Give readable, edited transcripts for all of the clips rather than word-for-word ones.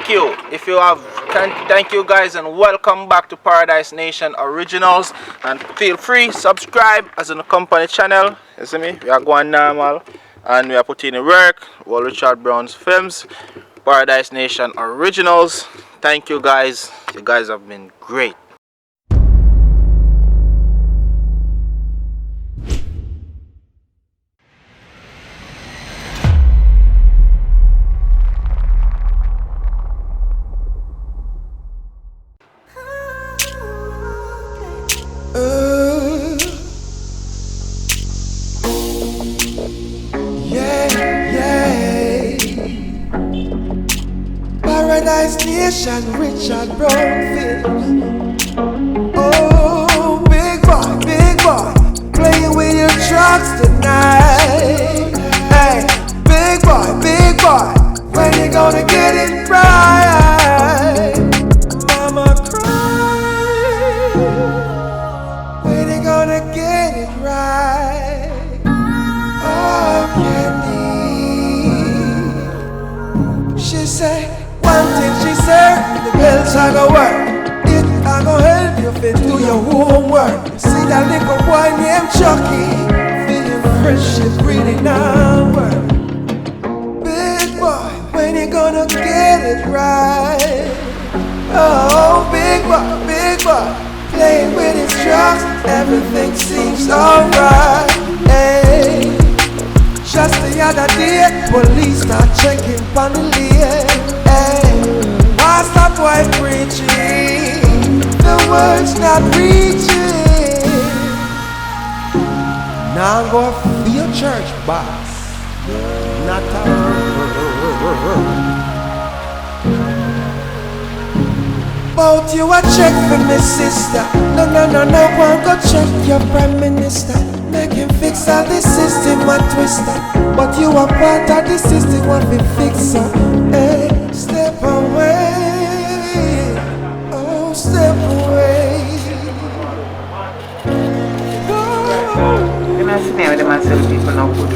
thank you. Thank you guys and welcome back to Paradise Nation Originals. And feel free, subscribe as in the company channel. You see me? We are going normal and we are putting in work. All Richard Brown's films. Paradise Nation Originals. Thank you guys. You guys have been great. Paradise Nation, Richard Brown films. Oh, big boy, playing with your trucks tonight. Hey, big boy, when you gonna get it right? Mama cry, when you gonna get it right? Oh, Candy, she say. One thing she said, the bells are gonna work. It are gonna help you fit do your homework. See that little boy named Chucky, feeling friendship really now work. Big boy, when you gonna get it right? Oh, big boy, playing with his drugs, everything seems alright. Hey, just the other day, police start checking on the lane. Pastor boy preaching, the words not reaching. Now I'm going to be a church boss, not a Both you a check for me sister. No, one go check your prime minister. Make him fix all the system and twister. But you are part of the system, want to fix up. Hey, step away. Oh, step away. Can I sit down with myself people now good?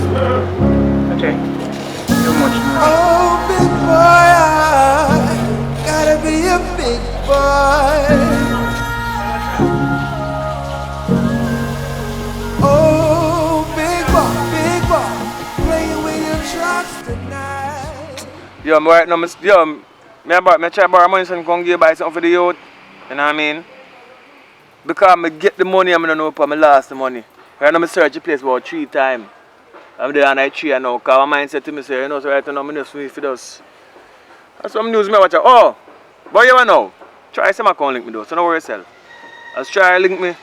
Okay. Too much more. Oh, big boy, I gotta be a big boy. Oh, big boy, playing with your trucks tonight. Yo, right now, I try to borrow money so I can give buy something for the youth. You know what I mean? Because I get the money, I don't know if I lost the money. Right now, I search the place about 3 times. I'm there on night 3 now. Because my mind said to me, say, you know, so right now, I'm just free for this. That's some news me watch. Oh, but you know, try some account link me though, so don't worry yourself. Let's try link me,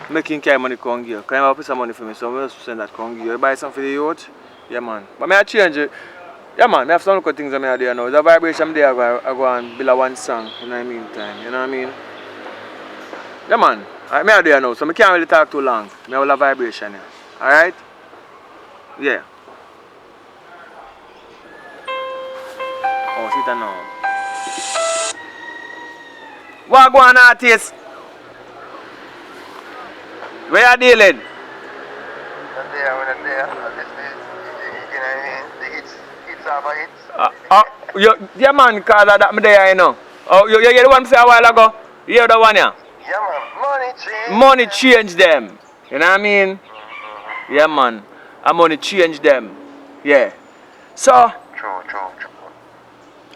making care money come give. Can you put some money for me? So I'm just send that come give. You buy something for the youth? Yeah, man. But I change it. Yeah, man, I have some good things I'm there now. The vibration there, I go and build one song in the meantime. You know what I mean? Yeah, man. I'm there now, so I can't really talk too long. I have a vibration here. Alright? Yeah. Oh, sit down now. What go on, artist? Where are you dealing? Not there. You know what I mean? The hits are hits. Yeah, man, because that me there, you know. Oh, you hear the one say a while ago? You hear the one, yeah? Yeah, man. Money change them. You know what I mean? Yeah, man. And money change them. Yeah. So. True.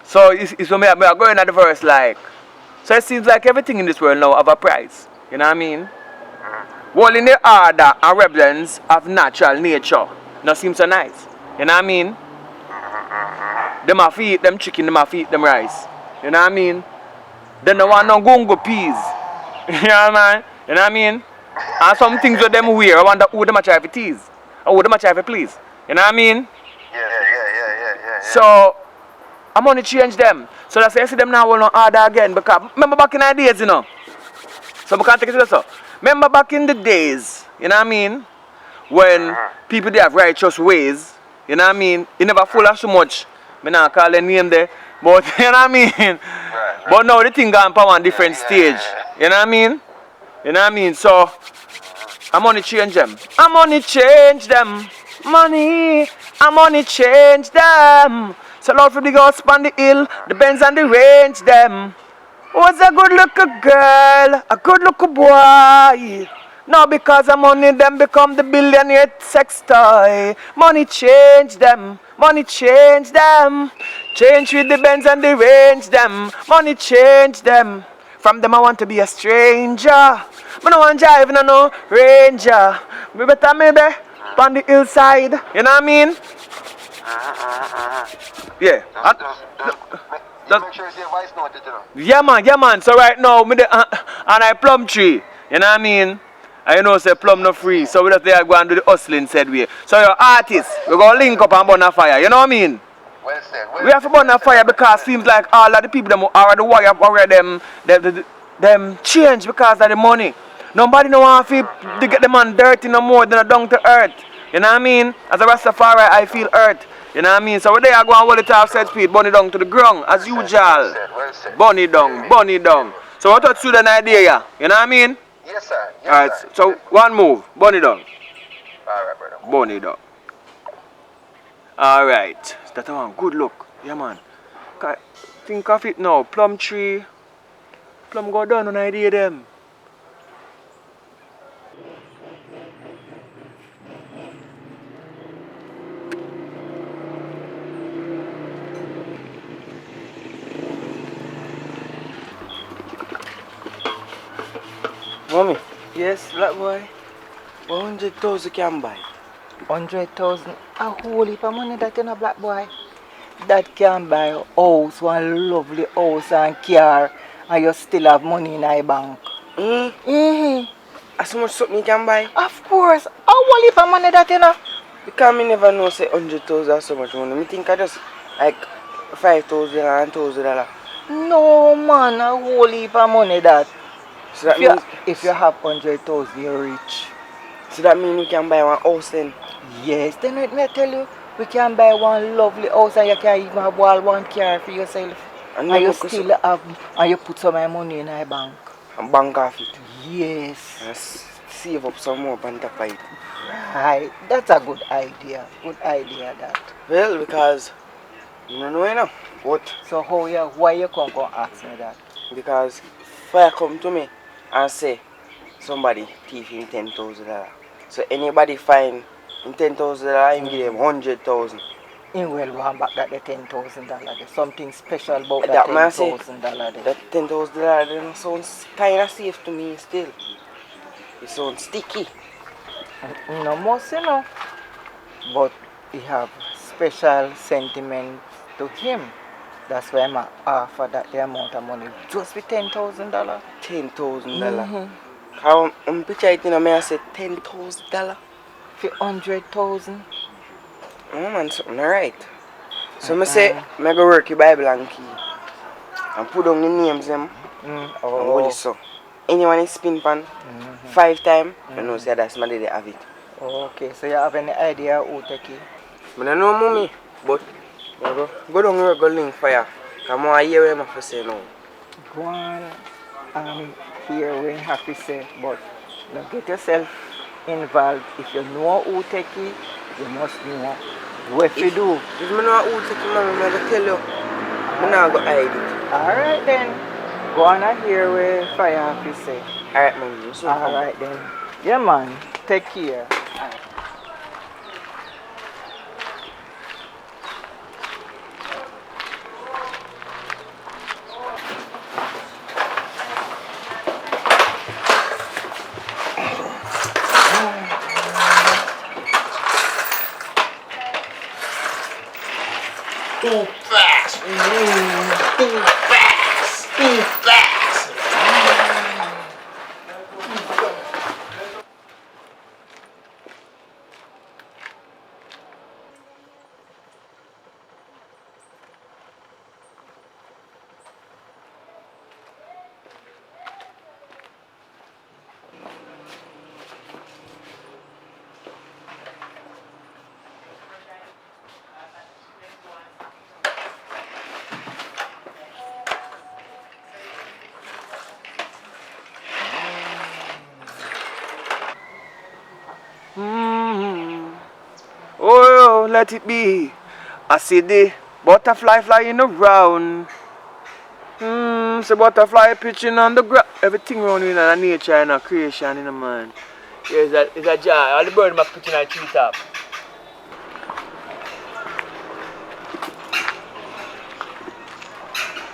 So, it's when I go in at the verse like. So, it seems like everything in this world now have a price. You know what I mean? Well, in the order and reverence of natural nature. Not seems so nice. You know what I mean? Them have to eat them chicken, them have to eat them rice. You know what I mean? They don't want no gungo peas. You know what I mean? You know what I mean? And some things with them wear, I wonder who them a try to tease. Or who them a try to please. You know what I mean? Yeah. So, I'm going to change them. So that's why I see them now will not order again. Because remember back in the days, you know? So we can't take it so. Remember back in the days, you know what I mean? When people they have righteous ways, you know what I mean? You never fool us so much. I not call their name there. But you know what I mean? Right. But now the thing gone on different stage. You know what I mean? You know what I mean? So I'm gonna change them. I'm gonna change them. Money, I'm gonna change them. Sell out for the girls on the hill, the Benz and the range them. Was a good looking girl, a good looking boy. Now because of money them become the billionaire sex toy. Money change them, money change them. Change with the Benz and the range them. Money change them. From them I want to be a stranger. I don't want to drive no ranger. Me better maybe on the hillside. You know what I mean? Yeah. Make sure you say voice note it, you know. Yeah man. So right now, me and I plum tree. You know what I mean? And you know say plum no free. So we just there go and do the hustling said way. So your artists, we gonna link up and burn a fire. You know what I mean? Well said. We have to burn a fire because it seems like all of the people them are the warrior them change because of the money. Nobody no want to get the man dirty no more than a down to earth. You know what I mean? As a Rastafari, I feel earth. You know what I mean? So we there go and hold it off set speed, burn it down to the ground as usual. Well said. Burn it down. So what thought you an idea, yeah? You know what I mean? Yes, sir. Yes, Alright, sir. so one move, burn it down. Alright, brother. Burn it down. Alright, that one, good look. Yeah man. Think of it now, plum tree. Plum go down on idea them. Mommy, Yes, black boy. 100,000 can buy. 100,000. A whole heap of money that in a black boy. That can buy a house, one lovely house and car, and you still have money in your bank. As much something you can buy? Of course. A whole heap of money that you know. Because me never know say 100,000 or so much money. Me think I just like 5,000 and $1,000. No man, a whole heap of money that. So that means If you have 100,000, you're rich. so that means we can buy one house then. Yes, then let me tell you, we can buy one lovely house and you can even have one car for yourself. And And you you still have, and you put some money in your bank. and bank off it. Yes. And save up some more on top of it. Right, that's a good idea. Good idea that. Well, because you don't know enough. But So why you come ask me that? because fire come to me and say somebody thief him $10,000. So anybody find him $10,000, him give them 100,000. In well one back that the $10,000. There's something special about That that man say, $10,000. that $10,000 sounds kind of safe to me still. It sounds sticky. No most, you know. But he have special sentiment to him. That's why I'm offer that the amount of money just with $10,000. $10,000. How picture it in me I say $10,000. For 100,000. Oh man, something alright. So I say, I go work your Bible and key. And put down the names them. And hold it so. Anyone is spin pan 5 times, you know say that's my day they have it. Okay, so you have any idea who take it? I don't know mommy, but I go down here go link fire. Come on, I hear what I have to say now. Go on and hear what you have to say, but don't get yourself involved. If you know who take it, you must know what to do. If I know who take it, mommy, I go tell you. I not go hide it. Alright then. Go on and hear what fire have to say. Alright, mommy. So Alright then. Yeah man, take care. Too fast. Too fast. Too fast. Oh, let it be. I see the Butterfly flying around. So butterfly pitching on the ground. Everything around you in nature and a creation in a man. Yeah, it's a jar. All the birds must pitching on a tree top.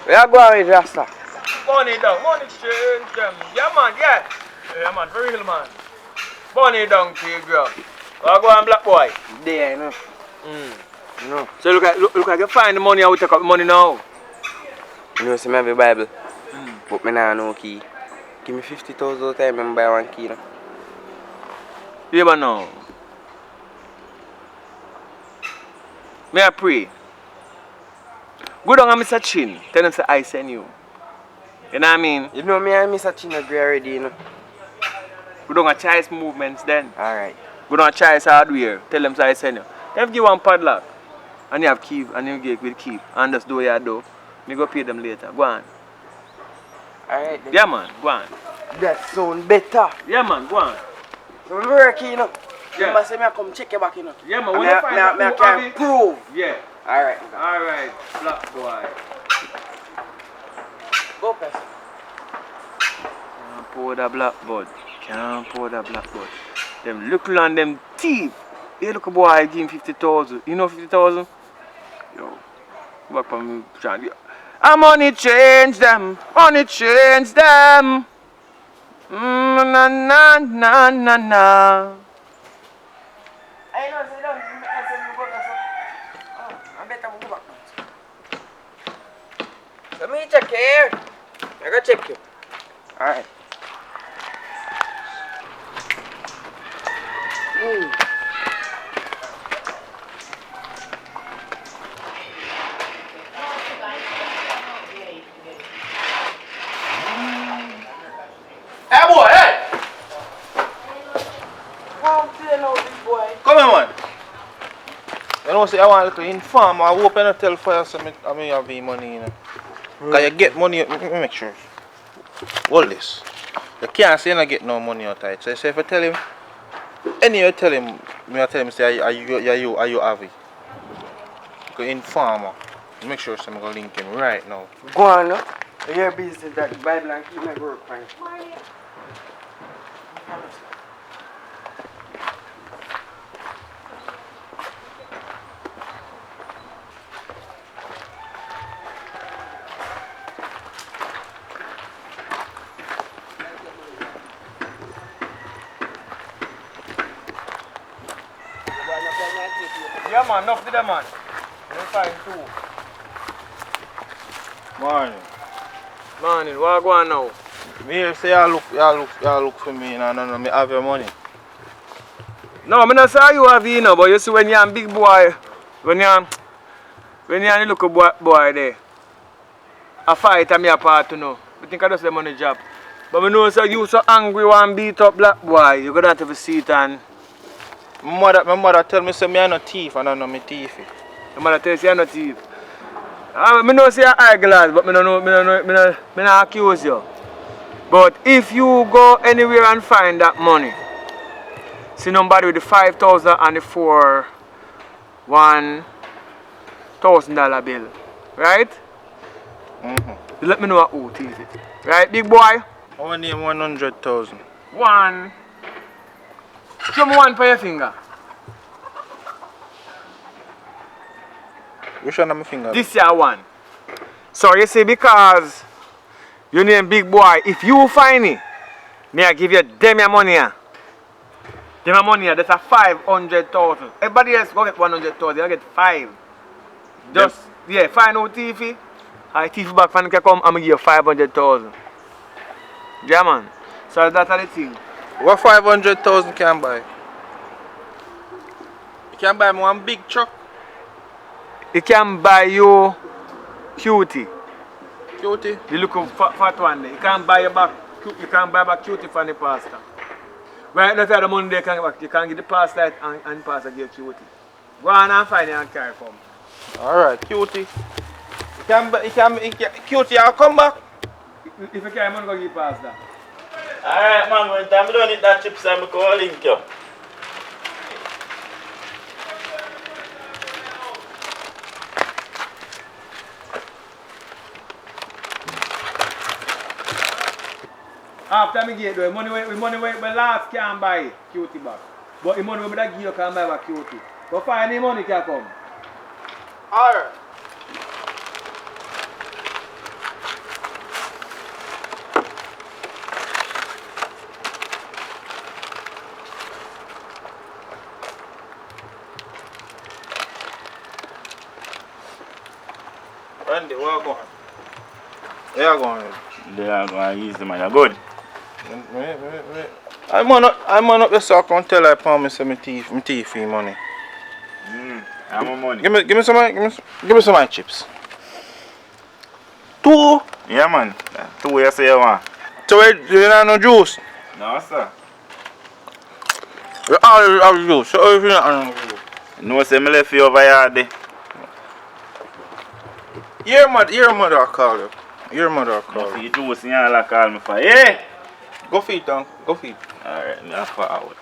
Where you going with Rasta? Money down, money change them. Yeah man, yeah. Yeah man, for real man. Money down to your girl. Where you going, black boy? There, you know. No. So look like you find the money, I will take up the money now. You know, see me have a Bible. But me nah no key. Give me 50,000 time and buy one key. No? Yeah man now. May I pray? Go down and Mr. Chin. Tell him say I send you. You know what I mean? You know me and Mr. Chin agree already, you know. Go down and choice movements then. Alright. Go down and choice hardware. Tell them say I send you. Them give one padlock. And you have key and you get with key. And just do what you do. Me go pay them later. Go on. Alright then. Yeah man, go on. That sound better. Yeah man, go on. So I'm working, you know. Yeah. You must say me I come check you back, you know. Yeah man, And when you find out me who can have it- prove. Yeah. Alright. Alright, black boy. Go press. Can't pour the blackboard. Can't pour the blackboard. Them look on them teeth. Hey, look a boy, I give him 50,000. You know 50,000? Yo, work for me, John. I'm money change them. Money change them. Na na na na na. I know, say don't. I said me go press. Oh, I better go back. Let me check here. I go check you. Alright. Hey boy, hey! How play now, this boy? Come here man. You know say I want a little inform. I hope you not tell fire so I mean have the money, you know. Cause you get money, make sure. Hold this. You can't say you not get no money out of it. So if I tell him, anyway tell him, I tell him say are you have it. Go inform her. Make sure I'm gonna link him right now. Go on, no? Your business that Bible and keep my work fine. Yeah man, enough to them man. You find two. Morning. Morning, what go on now? Me here say y'all look for me and no, me have your money. No, I not say you have you know, but you see when you're a big boy, when you're a little boy there, a fight and me a part to know. I think I just the money job. But I know say you so angry and beat up black boy, you gonna have to see it and My mother tell me say me I'm no thief and I know me thief. your mother tell you you're not thief. I know say you're eyeglass, but me not accuse you. But if you go anywhere and find that money, see somebody with the 5,000 and the $1,000 bill, right? You let me know who thief it. Right, big boy? I want name 100,000. One. Show me one for your finger. Which one on my finger? This year one. So you see, because you name big boy, if you find it, me I give you them your money. Them your money, that's a 500,000. Everybody else go get 100,000, you get 5. Just, yeah, find out thief. I thief back from can come, I'm going to give you 500,000. Yeah, man. So that's the thing. What 500,000 can buy? You can buy me one big truck. It can buy you cutie. Cutie. The little fat one there. You can't buy back cutie from the pastor. Right now if you have the money there, you can get the pastor and the pastor give cutie. Go on and find it and carry from. Alright, cutie. Cutie, I'll come back. If you carry money, go give pastor. Alright man, when time I don't need that chips, I'm going to link you. after me get the money we last can buy cutie back. But the money we give you can buy back cutie. But find the money can come. Alright. Randy, where you going? Where you going? They are going to use the money. Good. Wait. I'm on up the sock and tell I palm me some teeth for money. I'm on money. Give me some of my chips. 2? Yeah, man. 2 you say you want. So you don't no juice? No, sir. You all have juice. So if you don't have juice. No, say me left you over here there. Your mother will call you. Your mother will call No, you. for your juice, you all call me for. Yeah. Go feed down. Go feed. Alright, me have forward.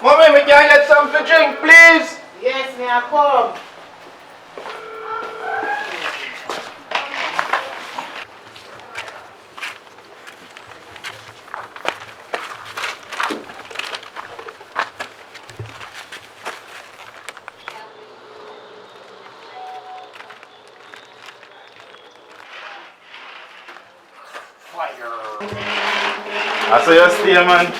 Mommy, we can get something to drink, please. Yes, me I come. I say you stay, man.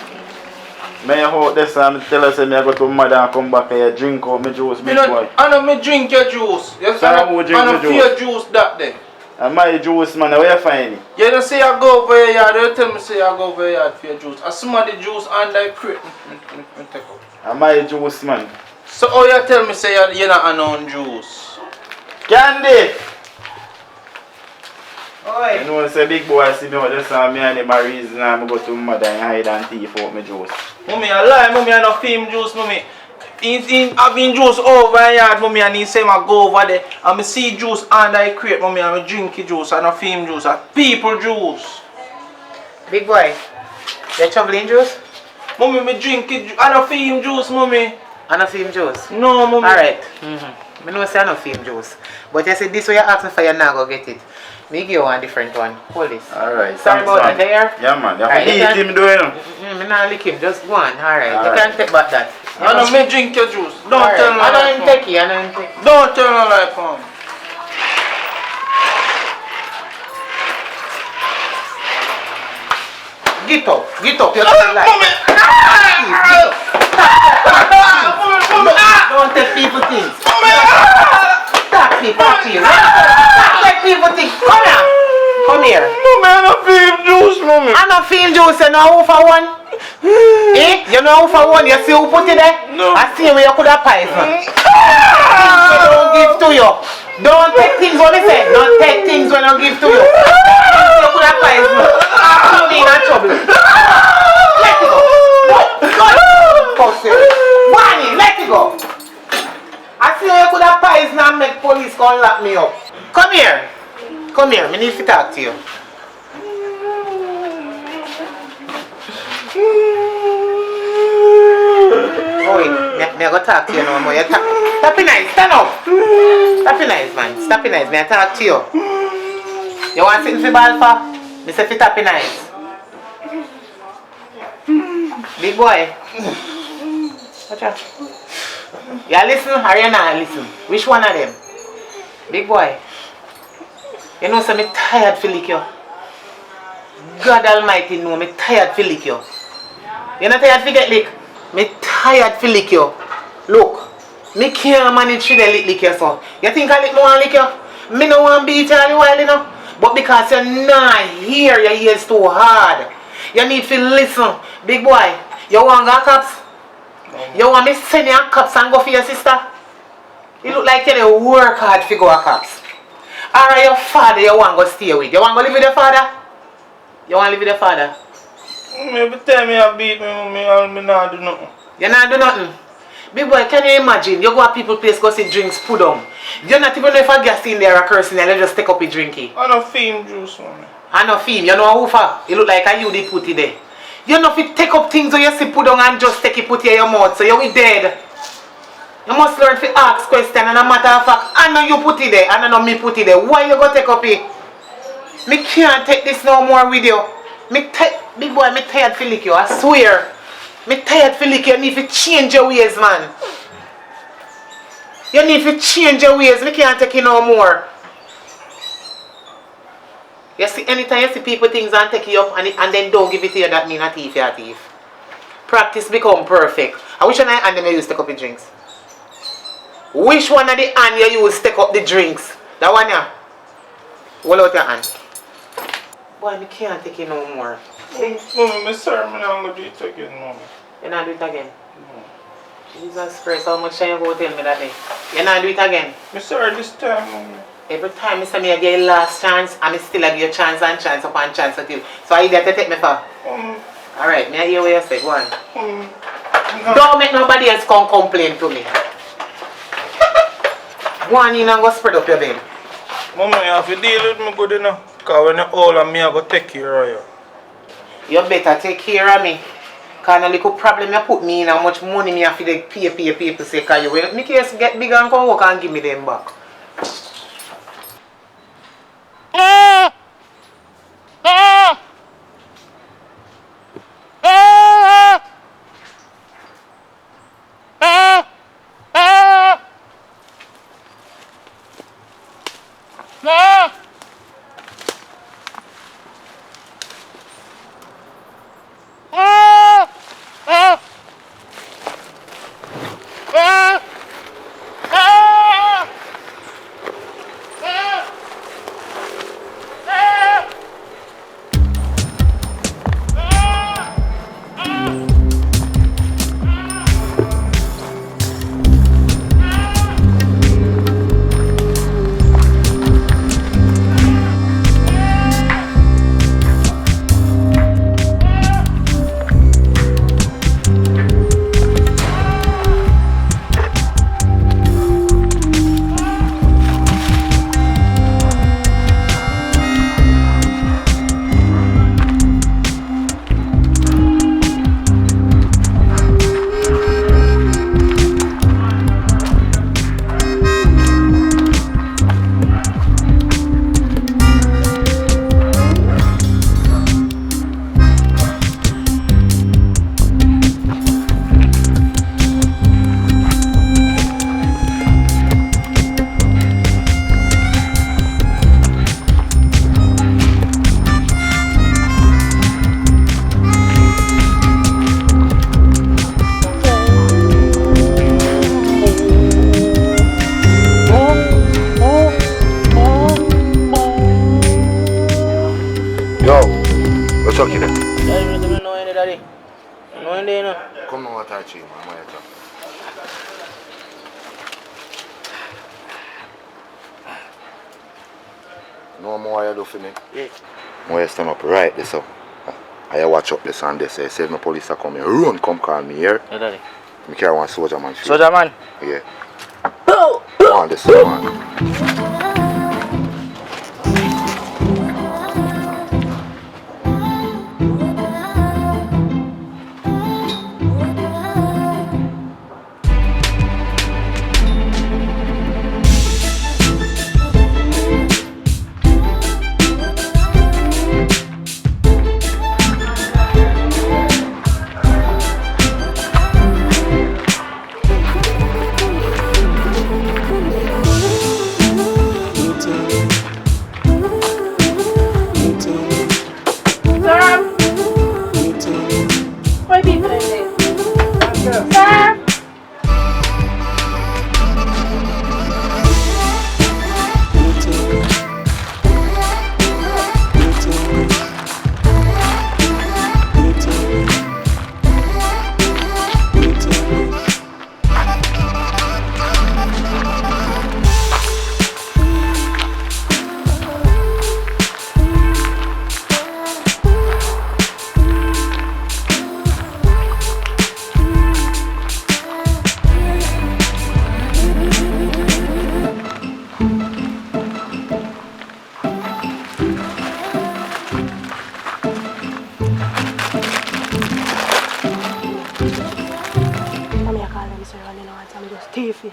May I hold this and tell us me I go to mother and come back here drink out my juice, big boy. I know me drink your juice. Yes, So I will drink I the know juice. fear juice that day. And my juice, man, where you find it? You don't say I go over your yard. You tell me say I go over your yard for your juice. I smell the juice and I crate. Take out. And my juice, man. So how you tell me say you're not unknown juice? Candy! Oi. You know, say big boy see me out there, so me and him a reason I go to mother and hide and thief out my juice. Mommy, I lie. Mommy, I no film juice, mommy. He having juice over your yard, mommy, and he say I go over there and me see juice and I crate, mommy, and I drink the juice and I film juice and people juice. Big boy, you traveling juice? Mommy, me drink it and I film juice, mommy. I no film juice. No, mommy. Alright. I know say I no film juice. But you see this way you ask me for you now go get it. Me give you one different one. Hold this. Alright. Sorry about that there. Yeah, man. You Alright, have to eat him doing. Me not lick him, just go on. Alright. You Alright. can't take back that. I know me drink your juice. Don't Alright. tell no I lie. don't even take it, I don't even take it. Don't tell no lie, Pam. Get up, you're not lying. Mommy! Get up. Don't take people things. Stop people things. Stop take people things. Come here. Come here. Mommy, I don't feel juice, mommy. I don't feel juice, you know who for one? Eh? You know who for one? You see who put it there? No. I see where you could have pies, man. So don't give to you. Don't take things when I say. Don't take things when I give to you. You could have pies, man. You'll be in trouble. Let it go. Pussy. Barney, let it go. I see you could have pies now and make police come lock me up. Come here. Come here. I need to talk to you. Oi, me go talk to you no more. Stop it nice, stand up. Stop it nice, man. Stop it nice. Me talk to you. You want something for ball for? Me say fi tap it nice. Big boy. Watch out. You listen or you not listen? Which one of them? Big boy. You know say me tired to lick you. God Almighty know me tired to lick you. You not tired to get lick? Me tired to lick you. Look, me can't manage to lick you so. You think I lick more lick you? Me no want beat you all the while, you know. But because you're not here, your ears too hard. You need to listen. Big boy, you want go cops? You want me send you cops and go for your sister? You look like you dey work hard to go a cops. Or your father you want to stay with? You want to live with your father? You want to live with your father? Every time you beat me, me not do nothing. You not do nothing. Big boy, can you imagine? You go to people's place, go see drinks, put down. You not even know if a gas in there or cursing there, you just take up a drinky. I no fame juice, man. I know film, you know who for? You look like a you they put it there. You know if you take up things or you see put down and just take it put it in your mouth, so you're dead. You must learn to ask questions and a matter of fact, I know you put it there, I know me put it there. Why you go take up it? Me can't take this no more with you. Big boy, me tired to lick you, I swear. Me tired to lick you, you need to change your ways, man. You need to change your ways, me can't take it no more. You see, anytime you see people things and take you up and then don't give it to you, that mean a thief, you're a thief. Practice become perfect. I wish one of the hand you use to take up the drinks. Which one of the hand you use to take up the drinks? That one yeah. Hold out your hand. Boy, me can't take it no more. Mommy, me sorry, me not gonna do it again, mommy. You not do it again? No. Jesus Christ, how much time you go tell me that day? You not do it again? Me sorry this time, mommy. Every time I say me I get a last chance, and I still give you chance and chance upon chance with you. So I idiot to take me for? Alright, me I hear what you say, go on. Don't make nobody else come complain to me. Go on in and go spread up your bed. Mama, you have to deal with me good enough. Because when you're old and me, I go take care of you. You better take care of me. Because the little problem you put me in, how much money me have to pay people say, because you will make case get bigger and come work and give me them back. Come on, touch you, man. No more you do for me? Yes. More stand up right this up. I watch up this and they say my police are coming. Run, come call me here. Yeah, daddy. Me carry one soldier man. Soldier man? Yeah. Come on this man. beefy.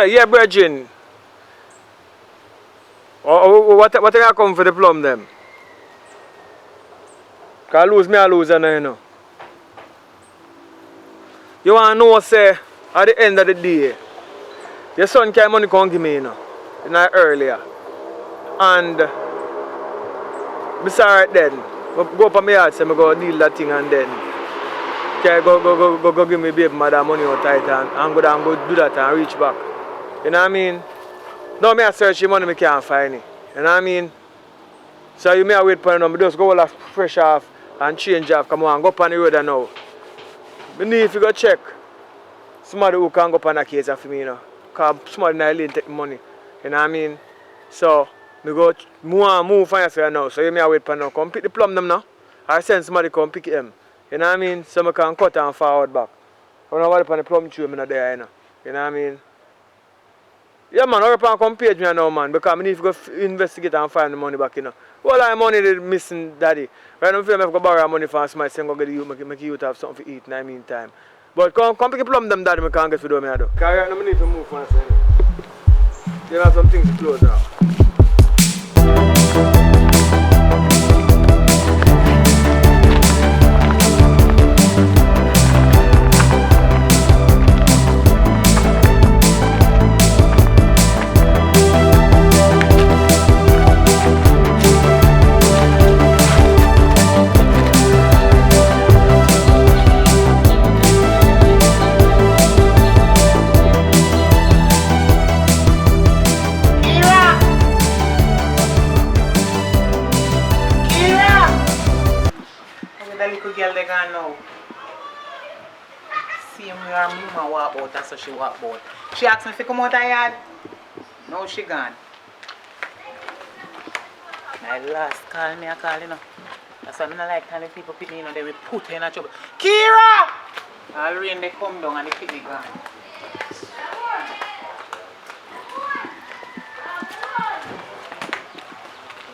Yeah, brethren. What I come for the plum them? Cause lose me, I lose you know. You wanna know say at the end of the day, your son carry money come give me, you know earlier. And besides then, go up on my yard, say I go deal that thing and then go give me baby mother money out tight and go do that and reach back. You know what I mean? Now me I search the money, I can't find it. You know what I mean? So you may wait for them, just go all fresh off and change off. Come on, go up on the road now. I need to go check somebody who can go up on a case for me, you know. Because somebody in the lane take the money. You know what I mean? So I go move for yourself now. So you may wait for them. Come pick the plum them now. I send somebody come pick them. You know what I mean? So I can cut and forward back. I don't know what the plum tree I'm not there, you know. You know what I mean? Yeah man, hurry up and come page me now man, because I need to go investigate and find the money back, you know. All that money they missing daddy. Right now I have to borrow money from somebody saying go get the youth, make youth have something to eat in the meantime. But come pick a plum them daddy, I can't get for them, I do. Because right now I need to move for myself. They have some things to close now. Her mama walk out, that's how she walk out. She asked me if she come out of the yard. No, she gone. My last call me a call, you know. That's why I don't like telling people pick me, you know, they will put her in a trouble. Kira! All rain they come down and they pick me gone.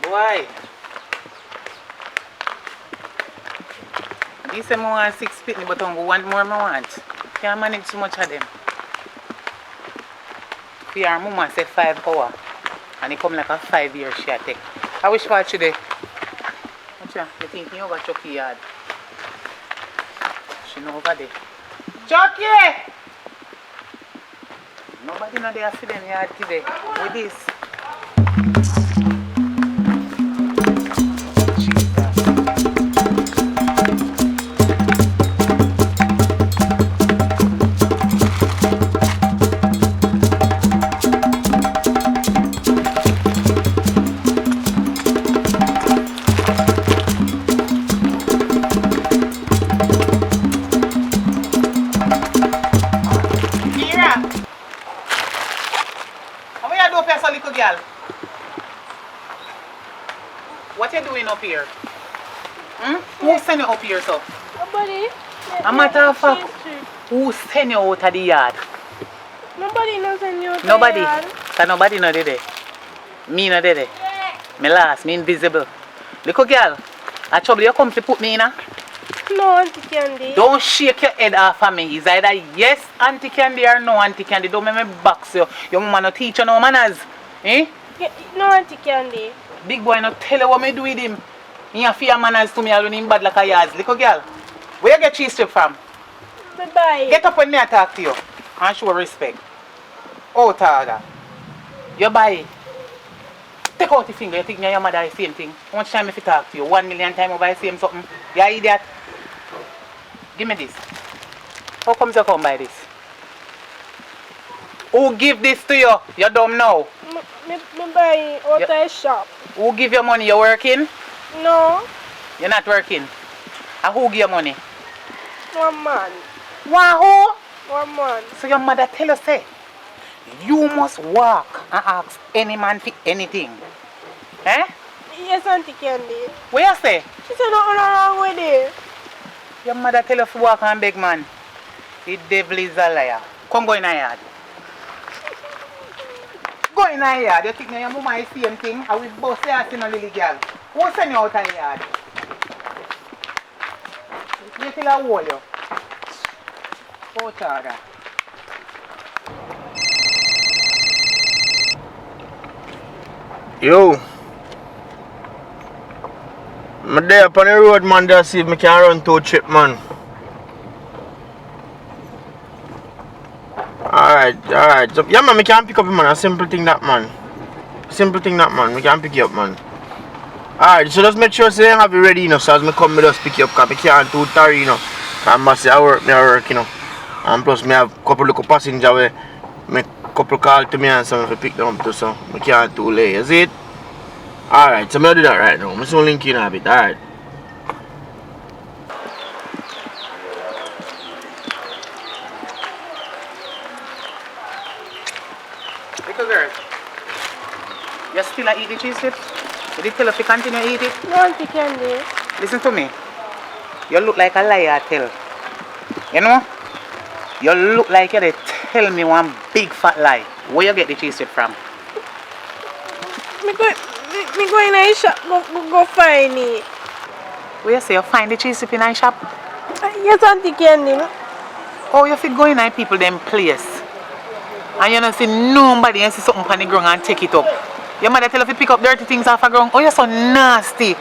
Boy. This is more than 6 pitney, but I want more I want. Can't manage too much of them. For your mama say 5 hours. And it come like a 5 year she take. I wish for today. What's that? You think you over Chucky yard? She know over there. Chucky! Nobody know there for them yard today. With this. What you doing up here? Who send you up here, so? Nobody. A matter of fact, who send you out of the yard? Nobody knows any out of Nobody. the yard. Cause nobody know there. Me no there. Me last, me invisible. Little girl, I trouble you come to put me in a? No, Auntie Candy. Don't shake your head off of me. It's either yes, Auntie Candy, or no, Auntie Candy. Don't make me box you. Your mama no teach you no manners. Eh? Yeah, no, Auntie Candy. Big boy no tell you what me do with him. He have fear manners to me when him bad like a yard. Little girl, where you get cheese strip from? Bye-bye. Get up when me I talk to you and show respect. Oh, Taga. You buy. Take out the finger, you think me and your mother the same thing? How much time if I talk to you? 1 million times over the same something? You idiot. Give me this. How comes you come by this? Who give this to you? You dumb now. Me buy out of a shop. Who give you money? You working? No, You're not working. And who give you money? one man. One who? 1 man. So your mother tell us, say, you must walk and ask any man for anything. Eh? Yes, Auntie Candy. What you say? She said nothing wrong with it. Your mother tell us to walk and beg man. The devil is a liar. Come go in the yard. Go in the yard. You think your mama is the same thing? I will bust your ass in a little girl. Who send you out of the yard? You till I hold you. Go charger. Yo. I'm there up on the road, man, to see if I can run 2 trip, man. Alright. So, yeah, man, I can pick up, man. A simple thing that, man. Simple thing that, man. We can pick you up, man. Alright, so just make sure so you have it ready, you know, so as I come, I just pick you up, because I can't too tarry, you know. Because I say I work, you know. And plus, I have a couple of passengers where make a couple call to me and some to pick them up too, so I can't too late. You see it? Alright, so I'm going to do that right now. I'm just going to link you in a bit, alright? Little girl, you still eat the cheese chips? Did you tell her to continue eat it? No, Auntie Candy. Listen to me. You look like a liar, tell. You know? You look like you tell me one big fat lie. Where you get the cheese chip from? Me go in a shop, go find it. Where you say you find the cheese chip in a shop? Yes, Auntie Candy. Oh, you fit go in and people them place. And you don't see nobody and see something on the ground and take it up. Your mother tell you to pick up dirty things off the ground. Oh, you're so nasty.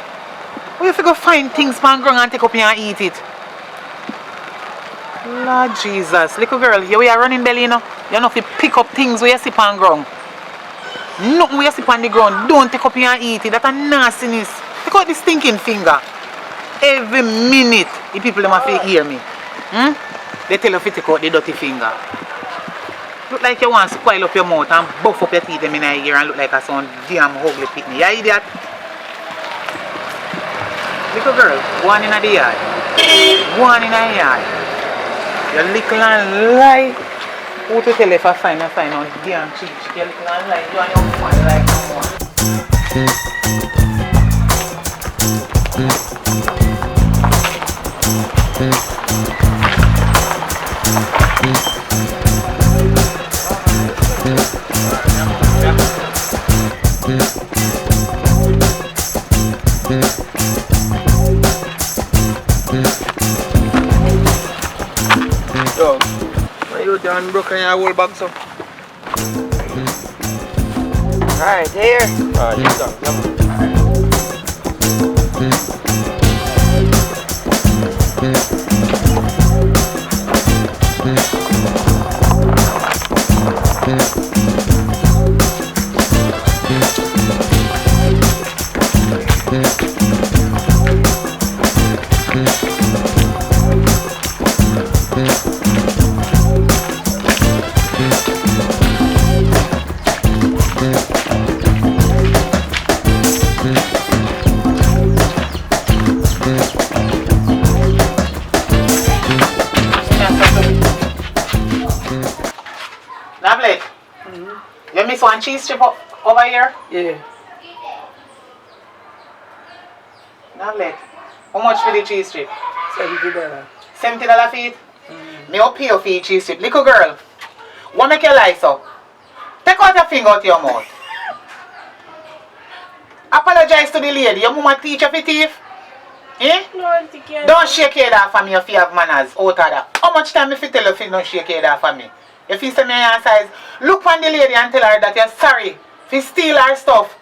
Oh, you fit go find things on the ground and take up here and eat it. Lord Jesus. Little girl, you are running belly, you know. You know if you pick up things where you sit on the ground. Nothing where you sit on the ground. Don't take up here and eat it. That's a nastiness. Take out this stinking finger. Every minute, the people them have to hear me. They tell you to take out the dirty finger. Look like you want to spoil up your mouth and buff up your teeth them in a ear and look like a son damn ugly pitney. You idiot? Little girl, go on in the yard. Go on in the yard. You little and lie. Who to tell if I find out damn cheap? You little and lie. You and your fun like no more. Yo, why you done broken your whole bag, so? Alright, here. Alright, you done, come on. Nablet, you miss one cheese chip over here? Yeah. Nablet, how much for the cheese chip? $70. $70 for it? Me up pay you for the cheese chip. Little girl, what make you lie so? Take out your finger out of your mouth. Apologize to the lady. Your mama teach you for thief? Eh? No, Auntie Candy. Don't shake your head off for me if you have manners out of that. How much time if you tell you if you don't shake your head off for me? If you say me your size, look on the lady and tell her that you're sorry if you steal her stuff.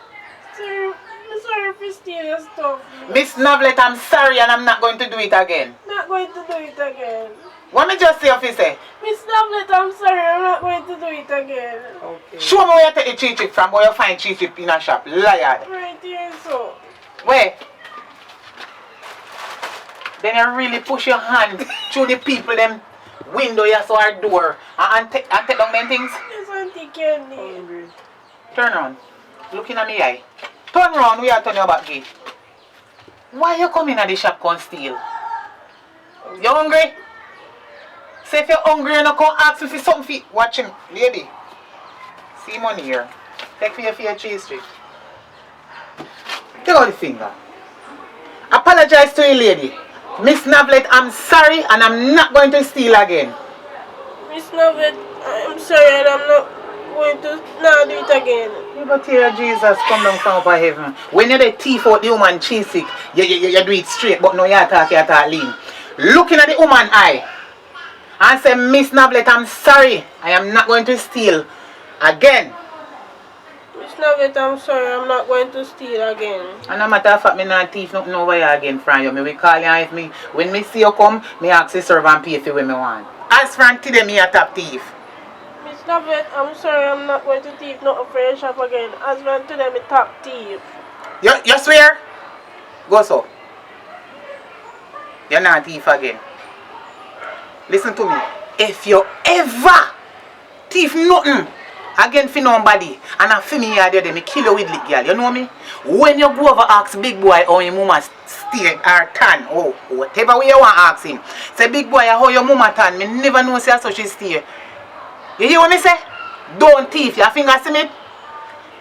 Sir, I'm sorry for stealing your stuff. Miss Navlet, I'm sorry and I'm not going to do it again. Not going to do it again. What me just say if you say? Miss Lovelet, I'm sorry, I'm not going to do it again. Okay. Show me where you take the cheese chip from, where you find cheese chip in a shop. Liar. Right here, so. Where? Then you really push your hand through the people them window you saw our door and take down them things. This Auntie Candy. Turn around. Looking at me eye. Turn around, we are turning your back gate. Why you come in at the shop and steal? You hungry? Say if you're hungry, you don't come ask me for something. Watching, lady. See money here. Take for your cheese strip. Take out the finger. Apologize to you, lady. Miss Navlet, I'm sorry and I'm not going to steal again. Miss Lovelet, I'm sorry and I'm not going to not do it again. You got hear Jesus come down from up heaven. When you're the thief out the woman cheese stick, you do it straight, but now you talk lean. Looking at the woman eye and say, Miss Navlet, I'm sorry. I am not going to steal again. Miss Lovelet, I'm sorry, I'm not going to steal again. And no matter of fact, me not thief nothing over here again from you. Me will call you if me, when me see you come, me ask the serve and pay for what me want. As from today, me a top thief. Miss Lovelet, I'm sorry, I'm not going to thief not for your shop again. As from today, me top thief. You swear? Go so. You're not thief again. Listen to me. If you ever thief nothing again for nobody and a for me here there, me kill you with lick, girl. You know me? When you go over ask big boy how your mama stay or tan, or whatever way you want to ask him. Say big boy how your mama tan, me never know say so she stay. You hear what me say? Don't thief, your finger see me?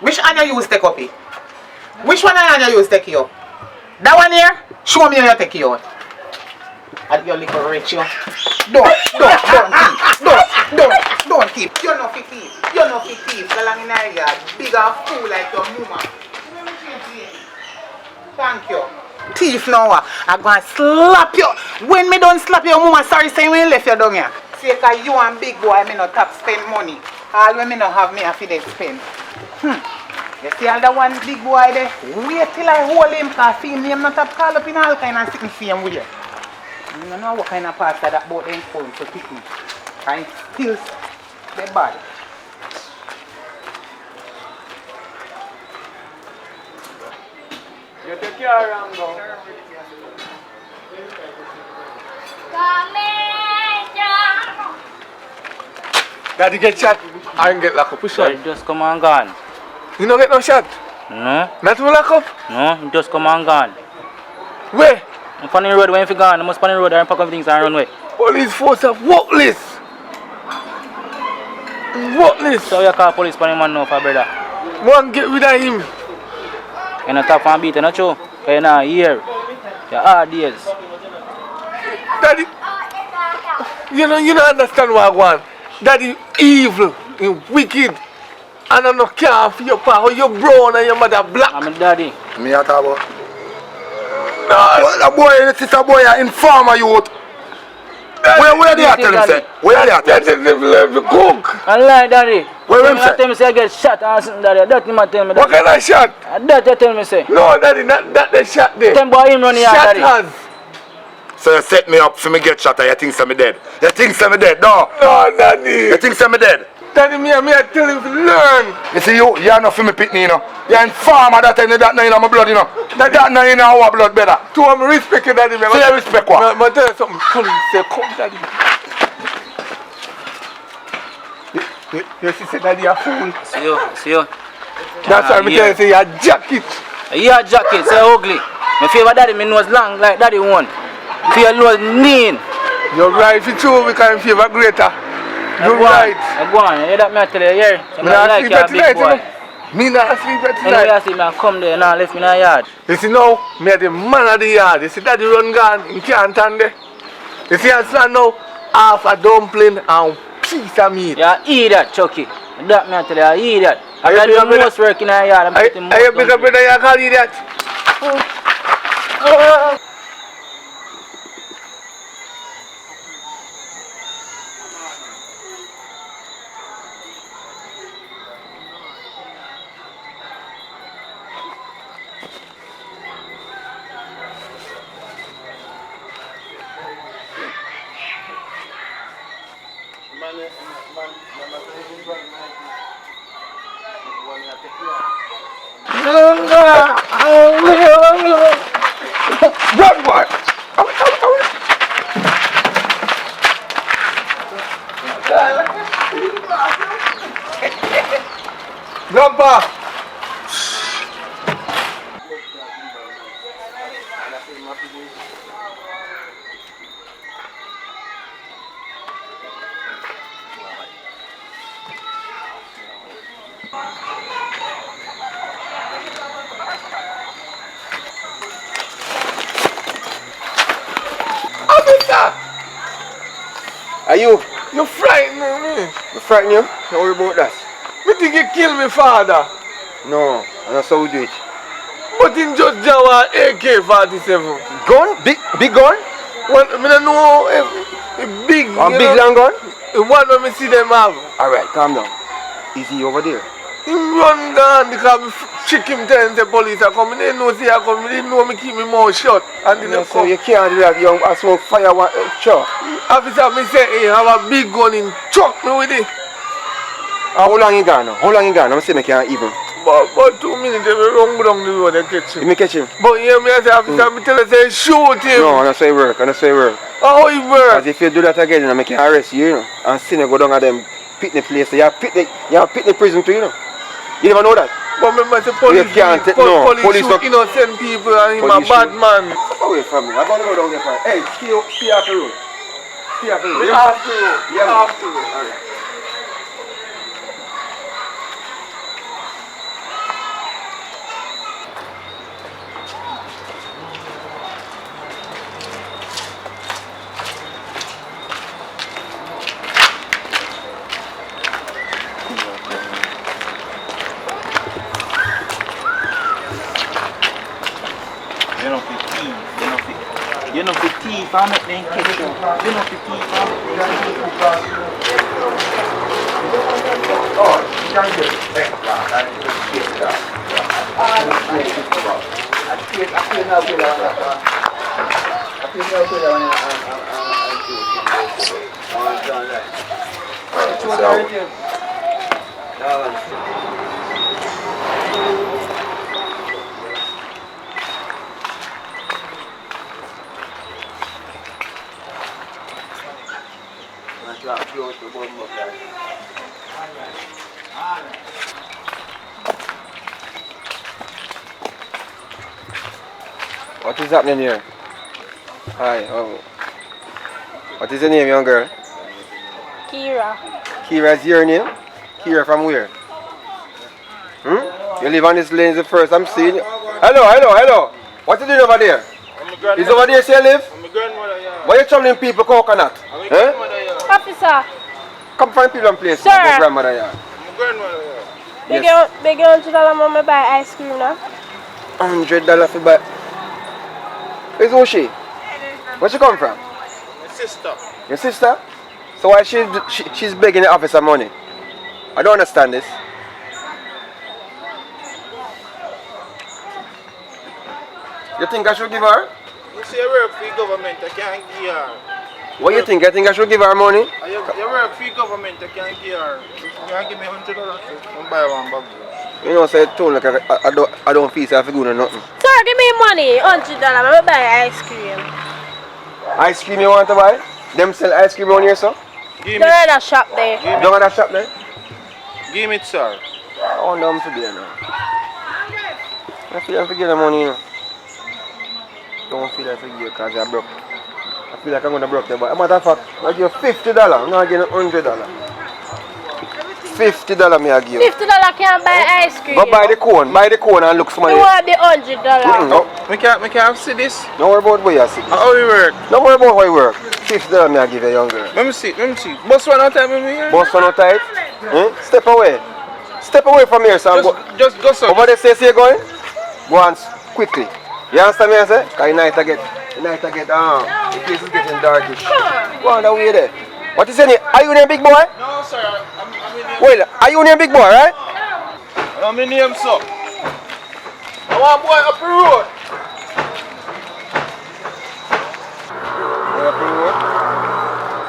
Which hand you use take up it? Which one hand you use take you up? That one here? Show me how you take you out. At your little rich, you. Don't thief. You're not fit thief. You're not fit thief. You're long in a yard. Big and fool like your mama. Thank you. Thief now, I'm going to slap you. When me don't slap your mama, sorry, say when you left you down here. See, because you and big boy, me not tap spend money. All when me not have me, I feel they spend. You see all that one big boy there? Wait till I hold him, because feel me, I'm not tap call up in all kind of sitting for him with you. You don't know what kind of pasta that boat ain't phone for picking. And still the body. You take care around now. Daddy get shot, I can get locked up. Which one? Just come and gone. You don't get no shot? No. Not to lock up? No, just come and gone. Where? I'm on the road when you gone. I'm on the road and pack up things and run away. Police force of workless. Workless. So you call police for the man now for brother. One get rid of him. You're not top and beat, you're not true. You're not here. You're hard days. Daddy, you don't understand what I want. Daddy evil and wicked. And I don't care for your power, you're brown and your mother black. I'm a daddy. Me a talk about. No, The boy, the sister boy, informer youth. Where they at tell him say? Where they at tell him say? The cook. I lie, daddy. Where him say? Tell me say I get shot or something, daddy. That him tell me. What kind of shot? That you tell me say. No, Daddy, not that the shot there. Them boy him running here, Shot daddy. has. So you set me up for me get shot and you think say me dead? You think say me dead? No. No, Daddy. You think say me dead? Daddy, me I tell him to learn. You see you're not for me pitney, you know. You're informer that time, that now in my blood, you know. That now in our blood better. To respect you, Daddy. So you respect what? But tell you something. Come, Daddy. You see, Daddy, a fool. See you. That's why me tell you, say your jacket. Your jacket, say ugly. My favorite daddy, me nose long like daddy one. Feel nose lean. You're right, it's true, we can favor greater. You're right. Go on, you hear that me I tell you here? So Me me not like sleep you at a big tonight, boy. you know. Me not sleep at Anyway, I tonight. see me I come there now, left me in the yard. You see now, me are the man of the yard. You see Daddy run gone, he can't stand there. You see I stand now, half a dumpling and piece of meat. You eat that, Chucky. That me I tell you, you eat that. I Are got you the bigger most work in the yard. I'm putting Are you most bigger on brother, you can't eat that? Run, boy! Grandpa! Officer! Are you? You frightening me. You frighten you? Don't worry about that. Me think you kill me father. No, and that's how we do it. But in just Jawa AK-47. Gun? Big gun? One, I don't know if big. A you big know, long gun? the one when me see them have. Alright, calm down. Is he over there? Him run down because me trick him telling the police I come. They didn't know say I come. They didn't know me keep me mouth shut. And then No, they so come. you can't do that, young. I smoke fire, sure. Officer, me say, hey, have a big gun in chuck me with it. How long you gone now? How long you gone? I'm saying I can't even. About 2 minutes, they will run down the road and catch You him. may catch him? But yeah, me I say, officer, me tell her say, shoot him. No, I'm not say work. I'm not say work. How it work? Because if you do that again, I can arrest you, you know. And see you go down at them picnic place. You have picnic prison too, you know. You never know that. But remember, the police, You can't take- no, police police shoot don't- innocent people and him a Police bad shoot. man. Step away from me. I'm going to go down there for Hey, stay off the road. Stay off the road. We You have to road. We Yeah, have to road. Alright. You know for thief, I make them catch you. You know for thief, I What is happening here? Hi. Oh. What is your name, young girl? Kira. Kira is your name? Kira from where? You live on this lane the first I'm seeing you. Hello. What are you doing over there? Is over there say you live? I'm a grandmother, yeah. Why you troubling people coconut? I'm a grandmother, yeah. Officer, Come find people and place. Sir. My grandmother, yeah. I'm a grandmother, yeah. big $100 mama buy ice cream now. $100 for buy. Where's Oshi? Where she come from? My sister. Your sister? So why she's begging the officer money? I don't understand this. You think I should give her? You see, you work for the government, I can't give her. What you think? I think I should give her money? You work for the government, I can't give her. You can't give me $100 to buy one bag. You know, say so like I don't feel so I feel good or nothing. Sir, give me money, $100. I'ma buy ice cream. Ice cream you want to buy? Them sell ice cream on here, sir? Give Don't me, let that shop there. Don't at that shop there? give me it, sir. Oh no, I'm for there now. I feel I forget the money, you know. Don't feel like I forget because I broke. I feel like I'm gonna broke there, but as a matter of fact, I give you $50. I'm not giving you $100. $50 me I give you. $50 can't buy ice cream. Go buy the cone and look You smiley. want the $100. No, Me can't see this. don't worry about where you see. How it work? Don't worry about how you work. $50 me I give you, young girl. Let me see. Boss one time with me here. Boss for no tight? Step away. Step away from here, son. Just go, sir. Over there, say you're going? Go on quickly. You understand me, I say? Because you night to get, the place is getting darkish. Go on that way there. What is your name? Are you name Big Boy? No, sir. I'm in here. Well, are you name Big Boy, right? I'm in here, sir. I want boy up the road. Up the road.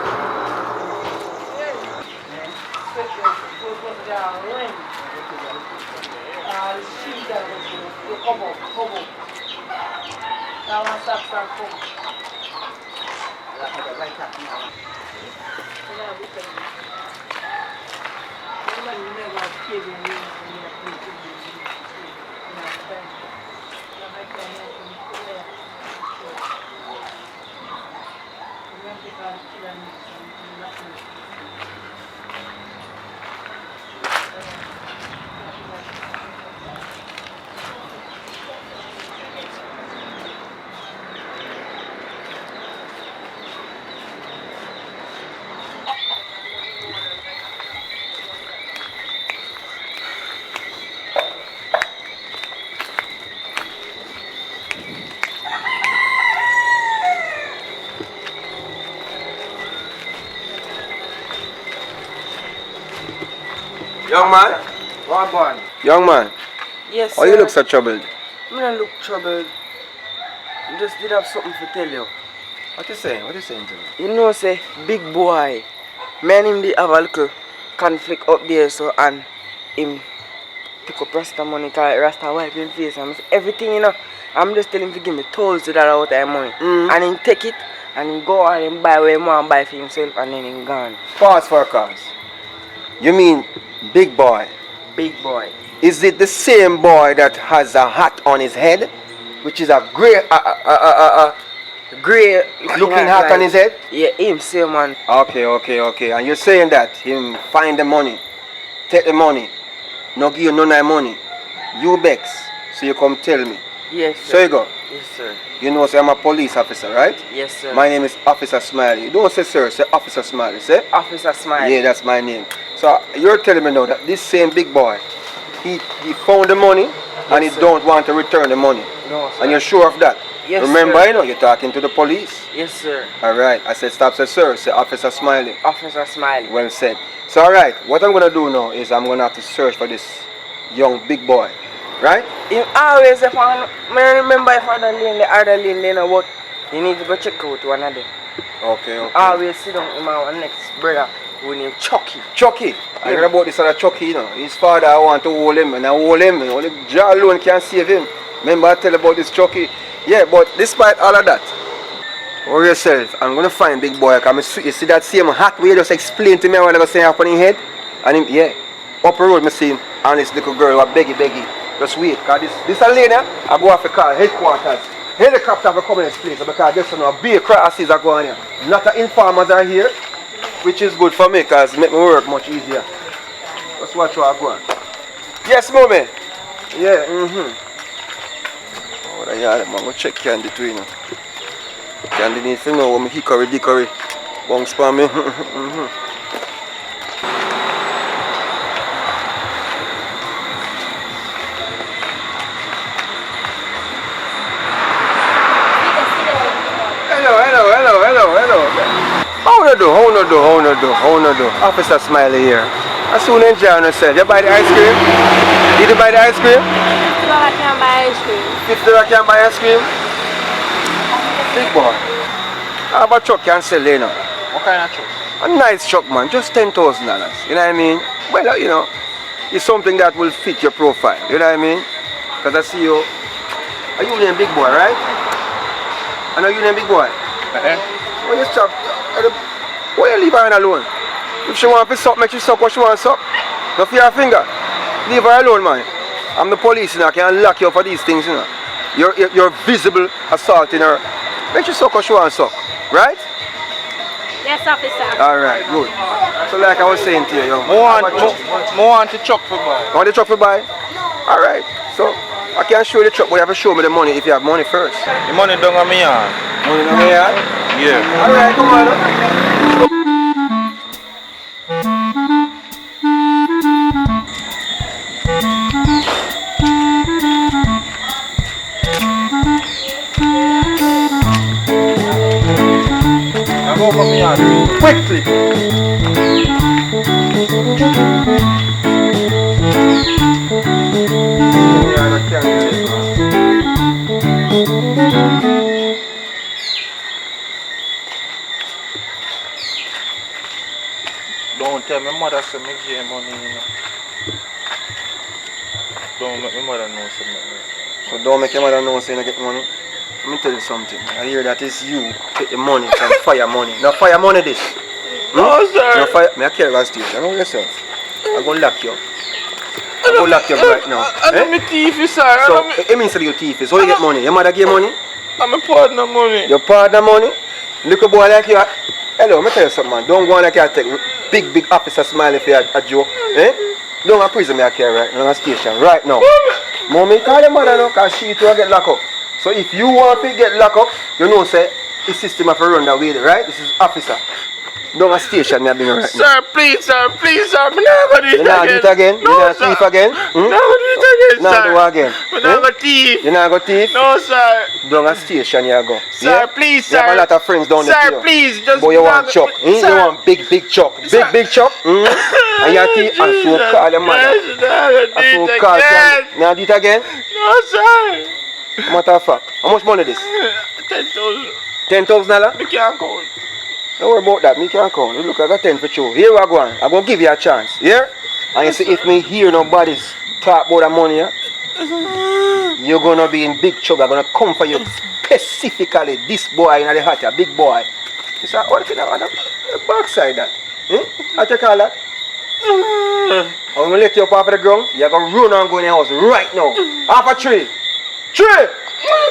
Young man? What one? Young man, Yes, why you look so troubled? I don't look troubled. I just did have something to tell you. What you saying? What you saying to me? You know, say, big boy, me and him did have a little conflict up there, so, and him pick up Rasta money, cause Rasta wipe him face, and everything, you know. I'm just telling him to give me $1,000 out of money. And him take it, and him go and him buy what he want to buy for himself, and then him gone. Pause for a cause. You mean big boy? Big boy. Is it the same boy that has a hat on his head? Which is a grey, Grey looking hat on his head? Yeah, him, same man. Okay. And you're saying that him find the money, take the money, no give you none of the money. You begs, so you come tell me. Yes, sir. So you go. Yes, sir. You know, say I'm a police officer, right? Yes, sir. My name is Officer Smiley. You don't say sir, say Officer Smiley, say? Officer Smiley. Yeah, that's my name. So you're telling me now that this same big boy, he found the money and he sir. don't want to return the money. No, sir. And you're sure of that? Yes, Remember, sir. you know, you're talking to the police. Yes, sir. Alright, I said stop, say sir, say Officer Smiley. Officer Smiley. Well said. So alright, what I'm gonna do now is I'm gonna have to search for this young big boy. Right? Him always, if I remember if I don't lane, the other lane, they know what, you need to go check out one of them. Okay. Always sit down with my next brother who named Chucky. Chucky. I heard about this other Chucky, you know. His father, I want to hold him, and I hold him. Only Jah alone can save him. Remember I tell about this Chucky? Yeah, but despite all of that, worry yourself. I'm going to find big boy. Because you see that same hat where you just explained to me what I was saying happening head? And him, yeah, up the road, I see him, and this little girl was beggy. Just wait, because this a lady, I go off the car, headquarters. Helicopter will come in this place because there's no big crosses are going here. Not the informers are here, which is good for me because it makes me work much easier. Just watch what I go on. Yes, mommy. Yeah, Oh, yeah, I'm going to check Candy too, you know. Candy needs to know what my hickory dickory bounce for me. Hello. How no do? Officer Smiley here. I soon enjoy yourself. You buy the ice cream? Did you buy the ice cream? $50 can't buy ice cream. $50 can buy ice cream? Big boy. How about truck can sell you know? What kind of truck? A nice truck, man. Just $10,000. You know what I mean? Well, you know, it's something that will fit your profile. You know what I mean? Because I see you. Are you named Big Boy, right? I know you named Big Boy. Well, you stop. Why you leave her alone? If she want to suck, make she suck what she want to suck. Don't fear her finger. Leave her alone, man. I'm the police, you know. I can lock you up for these things, you know. You're visible assaulting her. Make she suck what she want to suck. Right? Yes, officer. Alright, good. So like I was saying to you, yo. More on to truck for buy. Want the truck for buy? Alright. So I can show you the truck, but you have to show me the money if you have money first. The money don't on me yard. Money down here? Yeah. Alright, come on. I go from me yard. Quickly. say my mother said me give money, you know. Don't make my mother know something. So don't make your mother know say you get money. Let me tell you something. I hear that it's you take the money from fire money. Now fire money this. No, sir. Now fire. Me I carry a station. Know yourself. I'm gonna lock you. I'm gonna lock you up right now. I know me thief, sir. So it means that you thief. So you get money. Your mother give money. I'm a partner money. Your partner money. Little boy like you. Hello, let me tell you something, man. Don't go on like you take big officer smile if you a joke. Eh? Don't go prison me I care right now. Station right now. Mommy, call your mother now because she too get locked up. So if you want to get locked up, you know say the system have to run that way, right? This is officer. Don't go station me I bring right now. Sir, please, sir. Please, sir. Me not gonna do it again. You not do it again? No, you not sir. thief again? No, do it again, Not sir. do it again? Me not go thief. You not go thief? No, sir. Down a station you go. Sir, please, You have a sir. lot of friends down there. Sir, please, just But you want not- chuck. You Sir. want big chuck. Big chuck. And your thief and so call your mother. Yes, sir. And so Do it call again. now do it again? No, sir. Matter of fact. How much money this? 10,000. $10,000? You can't count. Don't worry about that. Me can't count. You look, I got 10 for you. Here I go on. I'm going to give you a chance. Here? And you see if me hear nobody's talk about that money, yeah? You're going to be in big trouble. I'm going to come for you specifically. This boy in the hut, a big boy. You say, what if you know the backside that? What you call that? I'm going to let you up off the ground. You're going to run and go in the house right now. Half a tree. Tree!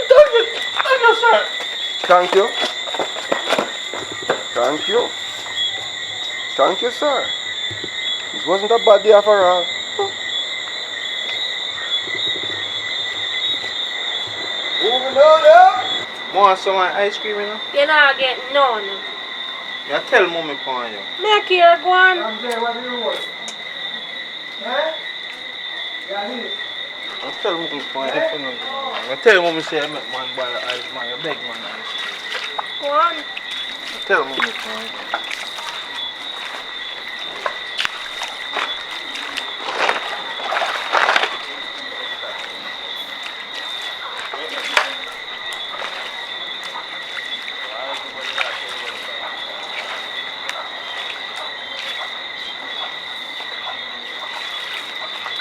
Thank you, sir. Thank you. Thank you. Thank you, sir. This wasn't a bad day after all. Moving on there. Want some ice cream, you know? You not get none. I tell mommy for you. Make here go on. I'm there, what do you want? Eh? Yeah, here. I tell mommy for you. I tell mommy say I make man buy ice, man. I beg man ice cream. Go on. I tell mommy for you.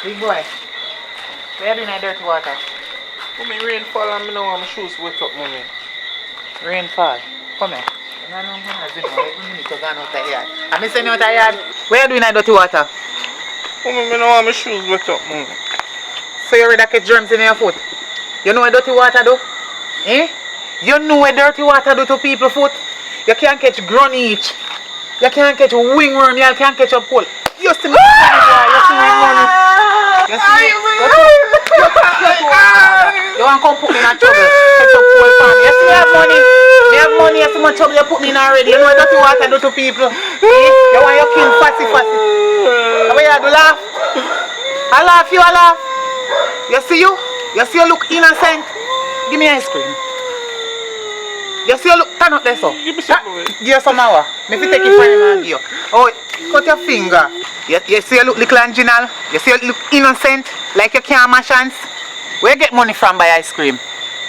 Big boy, where are you in dirty water? Mommy, rain fall and me know my shoes wet up, mommy. Rain fall. Come here. No, you need to go out of yard. I'm sending you out of yard. Where are you doing in dirty water? Mommy, me know my shoes wet up, mommy. So you already catch germs in your foot? You know what dirty water do? Eh? You know what dirty water do to people's foot? You can't catch grunage. You can't catch wingworm. You can't catch a pole. You see me? You see me money? You see me? You want to come put me in a trouble? Catch a pole pan. You see me have money? Me have money. You see my trouble you put me in already. You know what dirty water do to people? Eh? You want your king fussy. How about you do laugh? I laugh, you laugh. You see you? You see you look innocent? Give me ice cream. You see you look, turn up there so. Give me some of it. Give you some hour. Me fi take it for him and give you. Oh, cut your finger. You see you look little original? You see you look innocent? Like you can't mash hands? Where you get money from buy ice cream?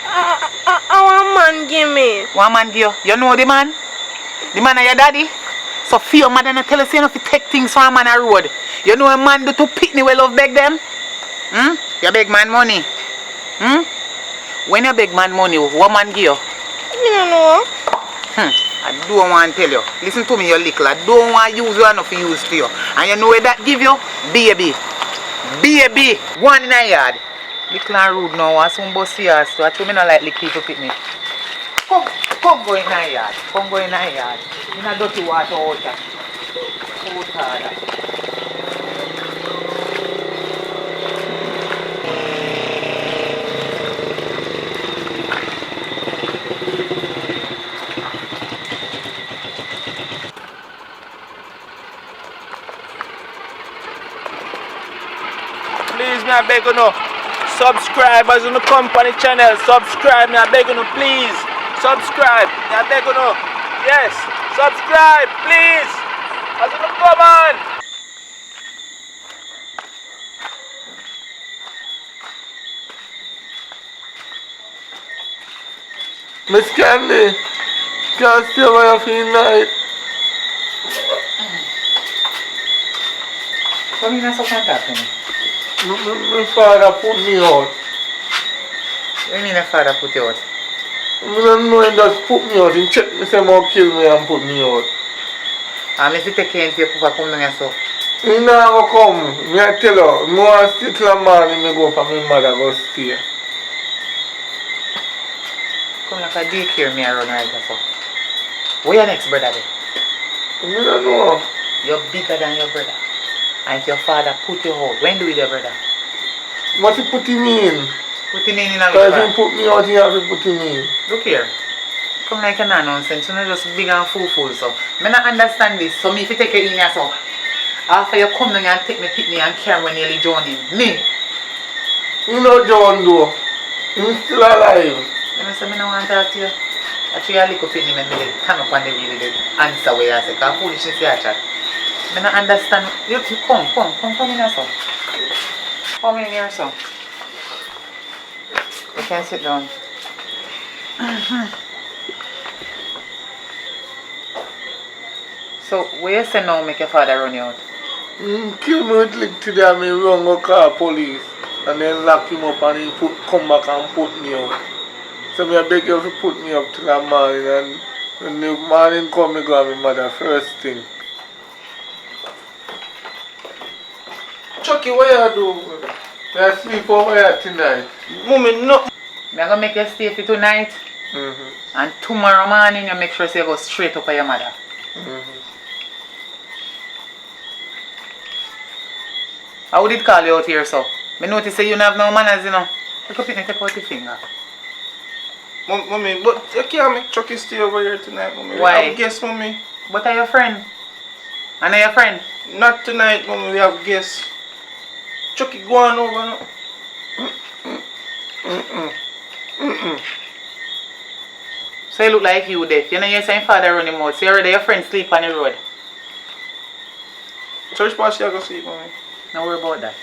Our man give me. One man give you. You know the man? The man of your daddy? So for your mother not tell us you know fi take things from a man a road. You know a man do to pick me well love beg them? You beg man money. When you beg man money, what man give you? You don't know. I don't want to tell you. Listen to me, you little. I don't want to use you enough to use to you. And you know where that give you? Baby. Baby. One in a yard. Little and rude now. I soon bust yours. So I told me not like little people pick me. Come go in a yard. Come go in a yard. In a dirty water out there. Out harder. Please, me I beg you no. Subscribe as on the company channel. Subscribe, me I beg you no, please. Subscribe, me I beg you no. Yes, subscribe, please. As on the common. Miss Candy, can't stay by your feet night. Come in and so contact me. My father put me out. What do you mean your father put you out? I don't know, he just put me out. He checked me, say, "I'll kill me," and put me out. And if you take care of your papa come down here so. He not go come. Me I tell her, me want to stay till the morning, me go for my mother go stay. Come like a daycare me around right now so. Where your next brother then? I don't know. You're bigger than your brother. And if your father put you out, when do with your brother? What he put him in? Put him in a Because which he put me out, he have to put him in. Look here. Come like a nonsense, you're not just big and fool so. I don't understand this, so me if you take it in here so. After you come down and take me picnic and carry when nearly joining me. You know John though. He's still alive. You know so I don't want to talk to you. Actually I look up in him and me turn up and they really the answer where I say, because foolishness here chat. I don't understand. You come in here so. Come in here so. You can sit down. So, where you say now make your father run you out? Kill me with lick today and me run go call police. And then lock him up and he come back and put me out. So me I beg you to put me up till the morning, and when the morning come me go and my mother first thing. Chucky, what you do? You sleep over here tonight? Mommy, no. I'm going to make you stay for tonight. And tomorrow morning you make sure you go straight up to your mother. I would it call you out here so? I notice you don't have no manners, you know. Look up and take out your finger. Mommy, but you can't make Chucky stay over here tonight, Mommy. Why? We have guests, Mommy. But are your friend? And are your friend? Not tonight, Mommy. We have guests. Chucky, go on over now. So you look like you deaf. You know you're saying father run him out. So you already your friend sleep on the road. Church party, you go sleep, Mommy. Don't worry about that.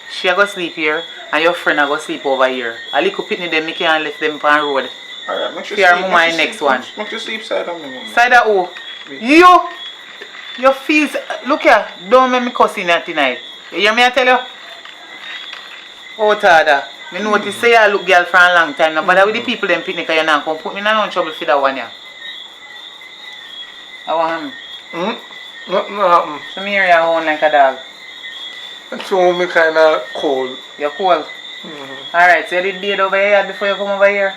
She go sleep here and your friend go sleep over here. A little pitney them, me can't left them on the road. Alright, make sure Fear sleep. my next one. Make sure sleep side of me, Mommy. Side of who? You! Your feels, look here, don't make me cuss in here tonight. You hear me I tell you? Oh, Tada. Me notice say I look girl for a long time now, but with the people them picnic you now come put me in no trouble for that one yeah. I want him. Nothing happen. So me hear you horn like a dog. So me kinda cold. You're cold? Alright, so you did bathe over here before you come over here?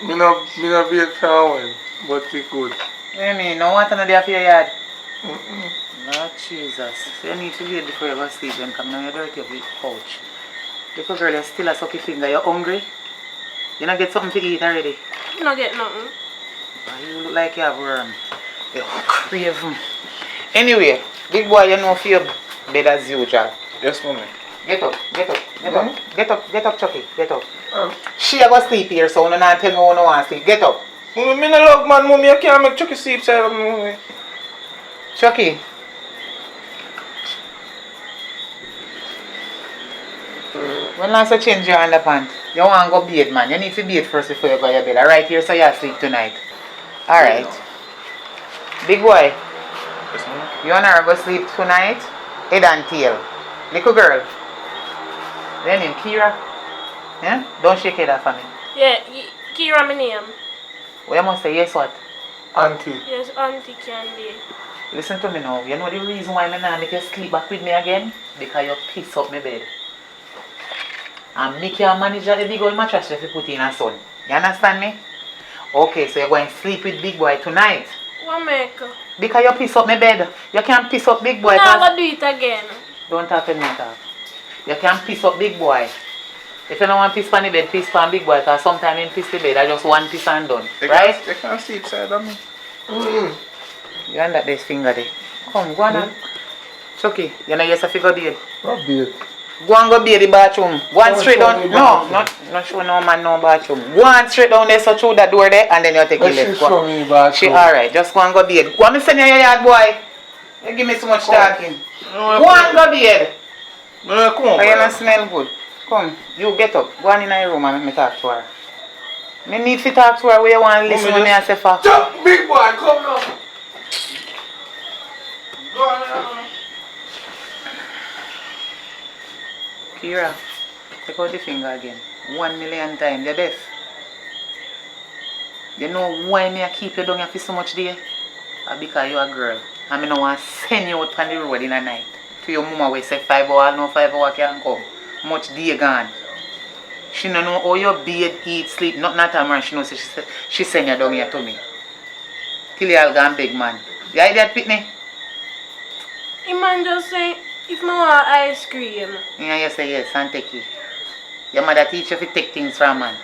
Me no bathe for a while, but it good. What do you mean? No water in there for your yard? Lord Jesus. So you need to bathe before you go sleep then come now you dirty up the couch. Little girl, you still a sucky finger. You hungry? You not get something to eat already? No get nothing. You look like you have worm. You crave them. Anyway, big boy, you know for your bed as usual. Yes, Mommy. Get up, get up, Chucky, get up. She a go sleep here, so no not tell me who no want sleep. Get up. Mommy, me no love man, Mommy. You can't make Chucky sleep side of me, Mommy. Chucky. When last you change your underpants, you want to go bathe, man. You need to bathe first before you go to your bed. Alright, here so you sleep tonight. Alright. Big boy, you want to go sleep tonight? Head and tail. Little girl. Then name Kira. Yeah? Don't shake head for me. Yeah, Kira my name. Well, you must say yes what? Auntie. Yes, Auntie Candy. Listen to me now. You know the reason why I not make you sleep back with me again? Because you piss up my bed. And make your manager the big old mattress if you put in a sun. You understand me? Okay, so you're going to sleep with big boy tonight. What make? Because you piss up my bed. You can't piss up big boy. No, I'm going to do it again. Don't talk to me talk. You can't piss up big boy. If you don't want to piss on the bed, piss on big boy. Because sometimes in piss the bed, I just want piss and done. Right? They can't sleep side of me. You under this finger there. Come, go on. Chucky, you know you're a figure bed. What bed? Go and go bathe the bathroom. Go on straight down. No, not show no man no bathroom. Go on straight down there, so through that door there, and then you take a left. Show me bathroom. She alright. Just go and go bathe. Go and send you your yard, boy. You give me so much talking. Go and go bathe. Come on, you don't smell good. Come, you get up. Go on in your room and let me talk to her. Me need to talk to her where you want to listen to me and say fuck. Jump, big boy, come now. Go on. Kira, take out the finger again. 1,000,000 times, you're deaf. You know why me I keep you down here for so much day? Because you're a girl. And I don't want to send you out on the road in the night. To your mama we say 5 hours, no 5 hours can come. Much day gone. She don't know how you bathe, eat, sleep, nothing at all, man. She knows she send you down here to me. Till you all gone big man. You hear that, Pitney? The man just say, if I want ice cream. Yeah, you say yes and take it. Your mother teach you to take things from man.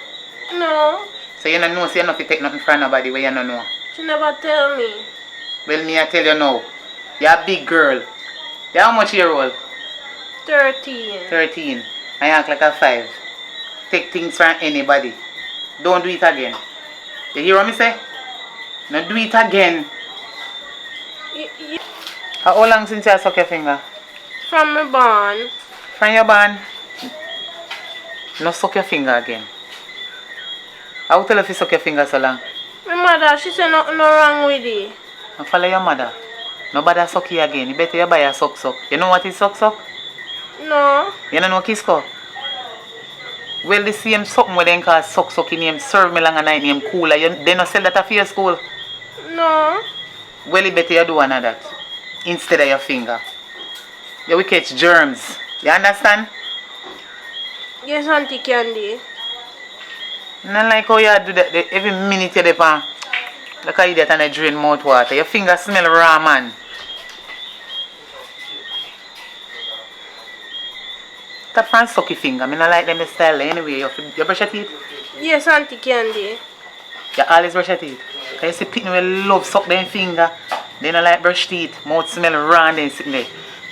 No, So you don't know, so you don't have to take nothing from nobody where you don't know. she never tell me. Well, me I tell you now. You're a big girl. You how much year old? 13. 13. I act like a 5. Take things from anybody. Don't do it again. You hear what me say? No do it again. How long since you suck your finger? From my born. From your band? No suck your finger again. I will tell you if you suck your finger so long. My mother, she said nothing no wrong with it. And follow your mother. Nobody suck you again. You better you buy a suck. You know what is suck? No. You don't know Kisco? Well, the same something where they call suck in name serve me long and night name cooler. They don't sell that at your school? No. Well, you better you do one of that. Instead of your finger. You will catch germs. You understand? Yes, Auntie Candy. Not like how you do that every minute you're there. Look how you get and I drain mouth water. Your finger smell raw, man. That fan sucky finger. I don't like them style anyway. You brush your teeth? Yes, Auntie Candy. You always brush your teeth. Because you see people will love suck their finger. They don't like brush teeth. Mouth smell raw and then sitting there.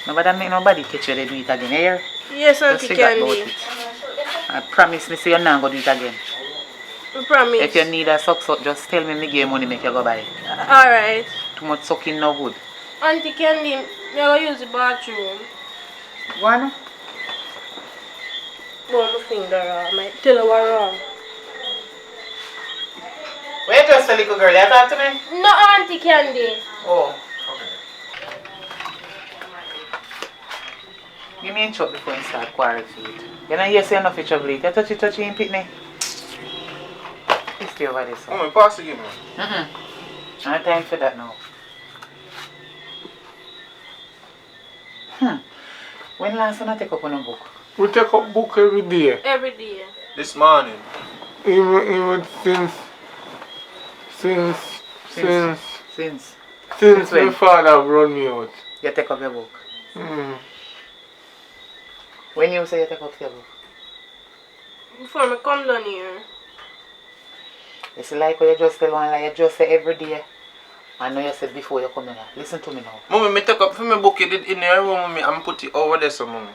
Nobody make nobody catch you they do it again. Here? Yes, Auntie Candy. I promise me say you're not going to do it again. I promise. If you need a suck, just tell me give you money make you go buy it. Alright. Too much sucking no good. Auntie Candy, I'm going to use the bathroom. One? Bone my finger I might tell you what wrong. Where just a little girl? You talk to me? No, Auntie Candy. Oh, okay. Give me a chop before you start quarrel feet. You know you say enough of trouble. You touch it in Pitney. Stay over there, son. Oh, my pass again, man. No time for that now. When last time I take up on a book? We take up book every day. Every day. This morning. Even since my when? father run me out. You take up your book? Mm. When you say you take up your book? Before I come down here. It's like what you just tell one like you just say every day. I know you said before you come in here. Listen to me now. Mommy, me take up for my book you did in your room, mommy, and put it over there, so mommy.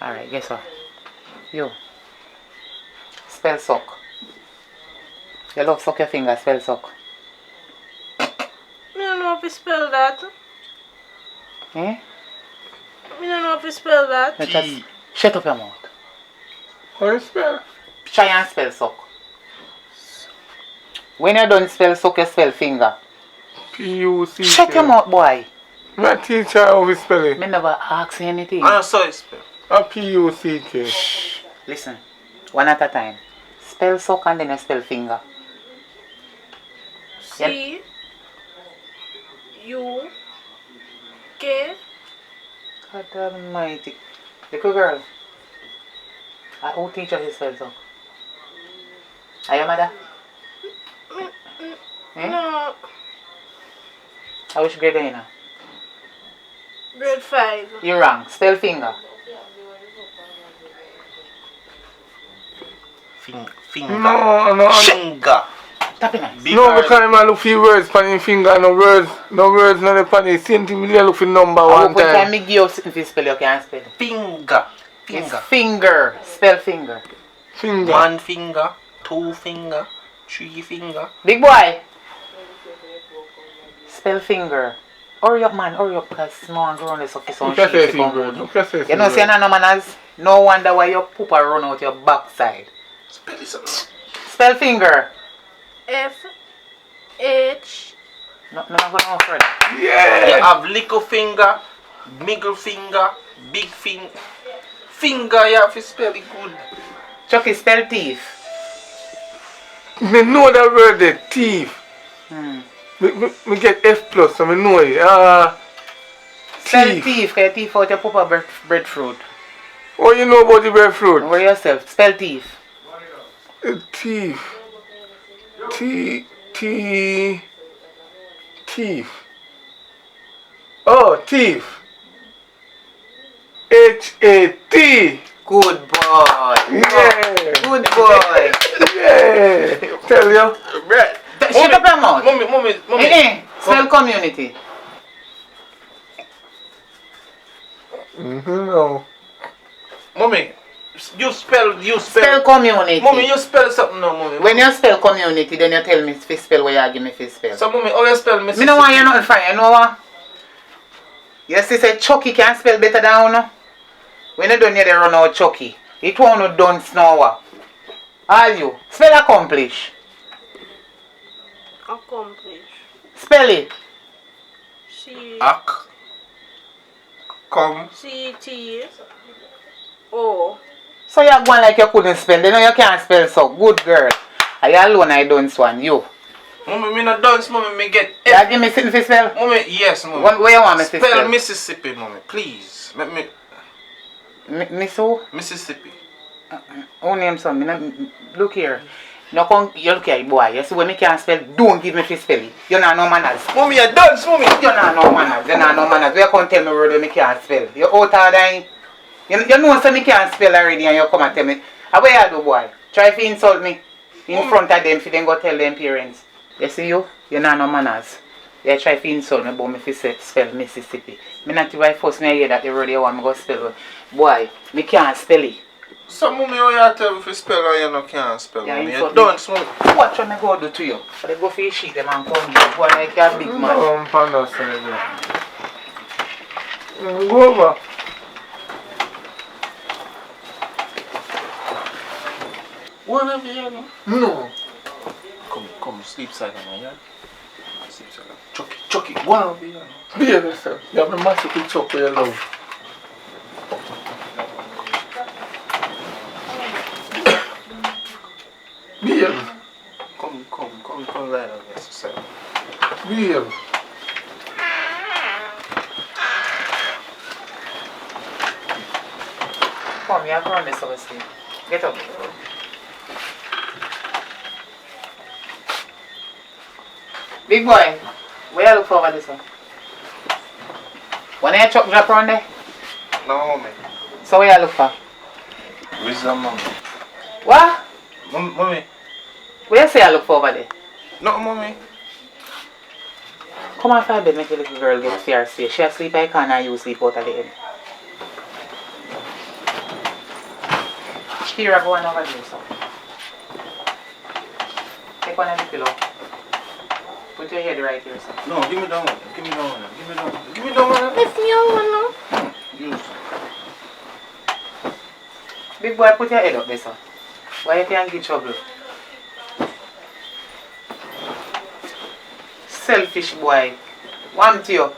Alright, guess what? You. Spell suck. You love suck your finger, spell suck. I don't know if you spell that. Eh? I don't know if you spell that. Just shut up your mouth. How you spell? Try and spell suck. When you done spell suck, you spell finger. P-U-C-K. Shut your mouth, boy. My teacher how we spell it. Me never ask you anything. I don't saw it spell. A P-U-C-K. Listen, one at a time. Spell suck and then you spell finger. C U K. God almighty. Little girl. Who teach you to spell suck? Are your mother? No. I wish grade are you now? Grade 5. You're wrong. Spell finger. Finger. No. Finger. Tap it nice. No, because I look for words on your finger, no words not on the same thing, I look for number one When time. I give you something to spell, you can't spell. Finger. It's finger. Spell finger. Finger. 1 finger, 2 finger, 3 finger. Big boy. Spell finger. Hurry up, man. Hurry up, because small grown is okay. So You can say finger. You can say you know, finger. no manners. No wonder why your pooper run out your backside. Spell it. Spell finger. F H. No go no further. You have little finger, middle finger, big finger, finger, you have to spell it good. Chucky, spell thief. Me know that word there, thief. Me get F plus, so me know it. Spell thief, can you thief out your papa breadfruit? Oh, you know about the breadfruit? Over yourself, spell thief. Thief. Thief. Oh, thief. H-A-T. Good boy. Yeah. Good boy. Yeah. Tell you. Shut up your mouth. Mommy. Spell community. No. Mommy, you spell. Spell community. Mommy, you spell something now, mommy. When you spell community, then you tell me if you spell what you give me if you spell. So, mommy, how you spell Mississippi? Me no want you nothing fine, you know what? You see say Chucky can spell better than you know? When you don't need to run out Chucky, it won't no done snow. All you. Spell accomplish. Accomplish. Spell it. C-T-O. So you're going like you couldn't spell. Then you can't spell so. Good girl. I alone I done one. You. Mommy, me not dance, mommy, me get F. Yeah, give me something to spell. Mommy, yes, mommy. Where you want me to spell? Spell Mississippi, mommy, please. Let me. Miss who? Mississippi. Who name son? Look here. No come, you look here, boy. You see when me can't spell, don't give me to spell it. You not no manners. Mommy, you dance, mommy. You not no manners. You not no manners. You come tell me word when me can't spell. You out of line. You know so me can't spell already and you come and tell me. What you do, boy? Try to insult me in front of them for them go tell them parents. You see you? You not no manners. You try to insult me about me to spell Mississippi. Me not even force me hear that the word you want me go spell. Boy, me can't spell it. So, mommy, how you tell me to spell or you no can't spell, Yeah, mommy? you You dance, mommy. What should I go do to you? Should I go for your sheet them and come here? Boy, like a big man. No, I'm fond of saying that. Go over. One of you, know? No. Come, sleep side on my yard. Sleep side. Chucky, one of you, know? Behave yourself. You have a massive picture for your love. Behave. Come right on this side. Behave. Come, you have to run this over sleep. Get up. Big boy, where you look for over this one? When you truck drop around there? No, mommy. So where you look for? Wisdom, mommy. What? Mommy. Where you say I look for over there? No, mommy. Come on, find bed, make your little girl get to her space. She sleep I can't and you sleep out of the head. Here I go on over there, so. Take one of the pillow. Put your head right here, so. No, give me that one. Give me that one. If you wanna. Use. Big boy, put your head up there, so. Why you can't get trouble? Selfish boy. Want you.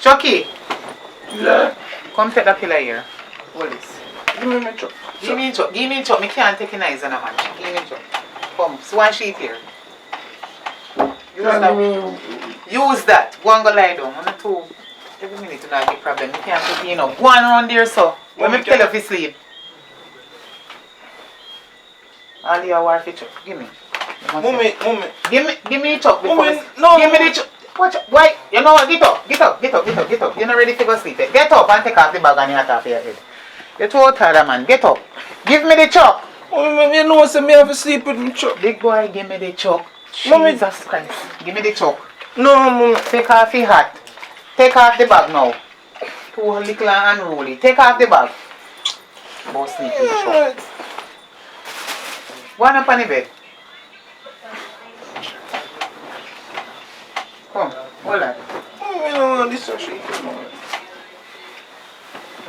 Chucky. Yeah. Come take that pillow here. Hold this. Give me my truck. Give me chuck. Me can't take your eyes on a man. Give me chuck. Come, so one sheet here. Use that. Go and go lie down. On the two. Every minute you not get problem. You can't take it up. Go on around there, so. When me tell you to sleep. All your war for chuck. Give me. Mommy. Give me the chuck before. Mommy, no. Give me the chuck. Watch out. Why? You know what? Get up. You're not ready to go sleep. Get up and take off the bag and you hat off your head. You're too tired, man. Get up. Give me the chuck. Mommy, you know so me have to sleep with me chuck. Big boy, give me the chuck. Mommy. Jesus Christ. Give me the chuck. No, mommy. Take off your hat. Take off the bag now. Too little and unruly. Take off the bag. Go sleep with the chuck. Go on up on the bed. Come, hold on. I don't want this sheet.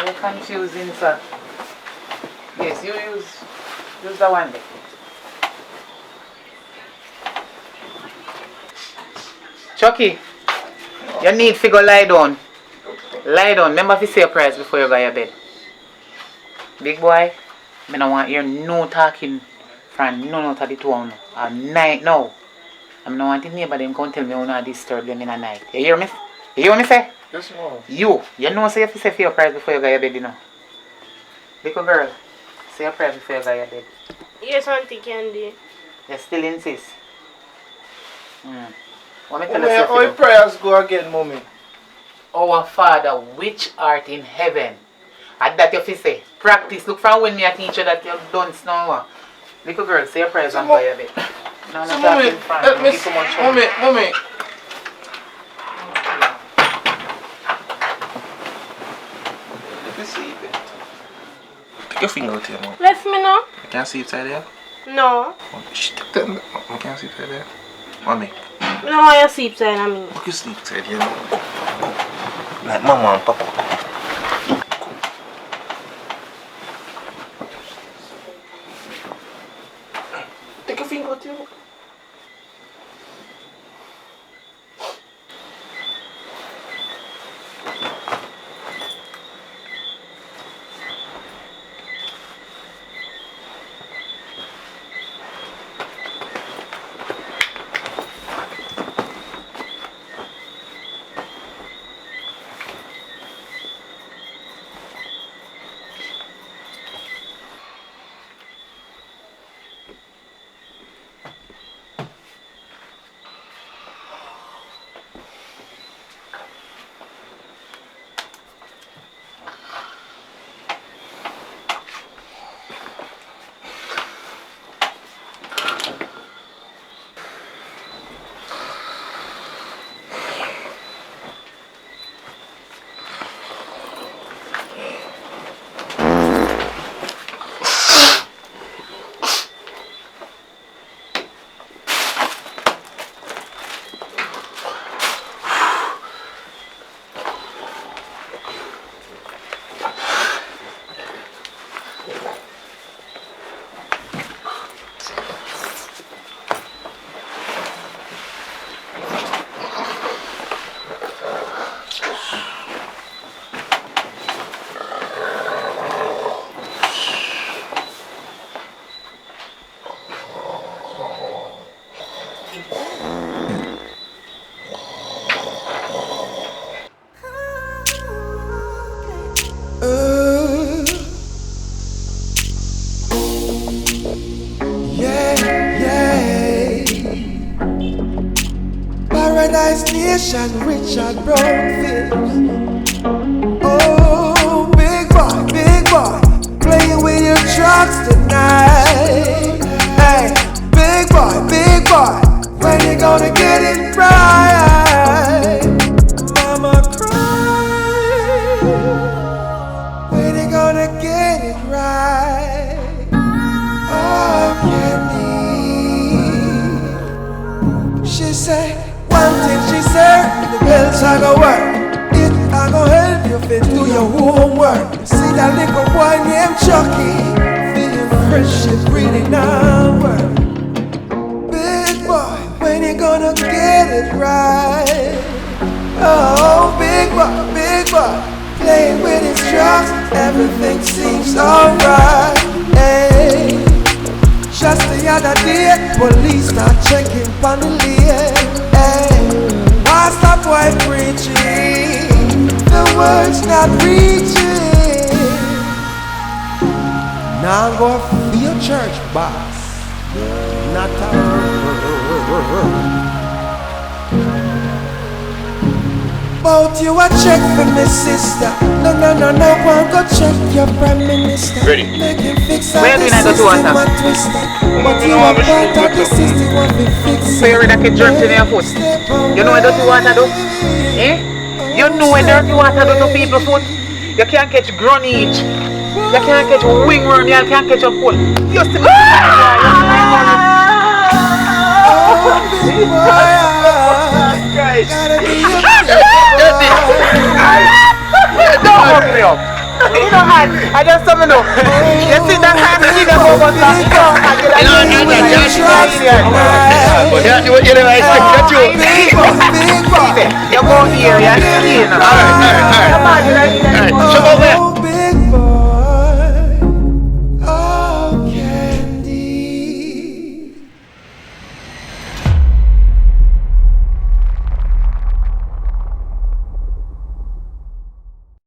You're confusing, sir. Yes, you use the one there. Chucky, you need to go lie down. Lie down. Remember to say your prayers before you go to your bed. Big boy, I don't want to hear no talking from none out of the two of you. At night now. I don't want the neighbor them come tell me how not disturb them in the night. You hear me? You hear me say? Yes, ma'am. You know say you have to say for your price before you go to your bed, you know. Little girl, say your price before you go to your bed. Yes, Auntie Candy. You still insist? What me tell Mommy, you how your prayers go again, mommy? Our Father which art in heaven. And that you fi say. Practice. Look from when me a teacher that you don't know. Little girl, say your prayers and go to your bed. No, So, no, mommy, talking French. let Don't me give too much see. trouble. Mommy. Let me see it. Take your finger out here, man. Let me know. You can't see inside there? No. Shh, take them. You can't see inside there. Mommy, No, I sleep side of me. look you sleep inside here. Like mama and papa. Take your finger out here. Paradise Nation, Richard Brownfield. Oh, big boy, playing with your trucks tonight. Hey, big boy, when you gonna get it right? Mama cry, when you gonna get it right? Oh, Candy, she say. One thing she said, the bells are gonna work. It are gonna help you fit do your homework. See that little boy named Chucky, feeling friendship really now work. Big boy, when you gonna get it right? Oh, big boy, playing with his trucks, everything seems alright. Hey, just the other day, police start checking on the lane. Why's that boy preaching? The word's not reaching. Now I'm going to be a church boss, not a. Both you a check for me, sister. No, one go check your prime minister. Ready? Make him fix all Where the do I go to system water? and twister. But you a part of the system, want me fix. So you ready to drop in your foot? You know what dirty water do? Eh? You know what dirty water do to people's foot? You can't catch grunage. You can't catch wingworm. You can't catch a foot. You still don't hurt me up. You know, I just something know. You see that hand in the moment. You go here, you see. Alright. Show over.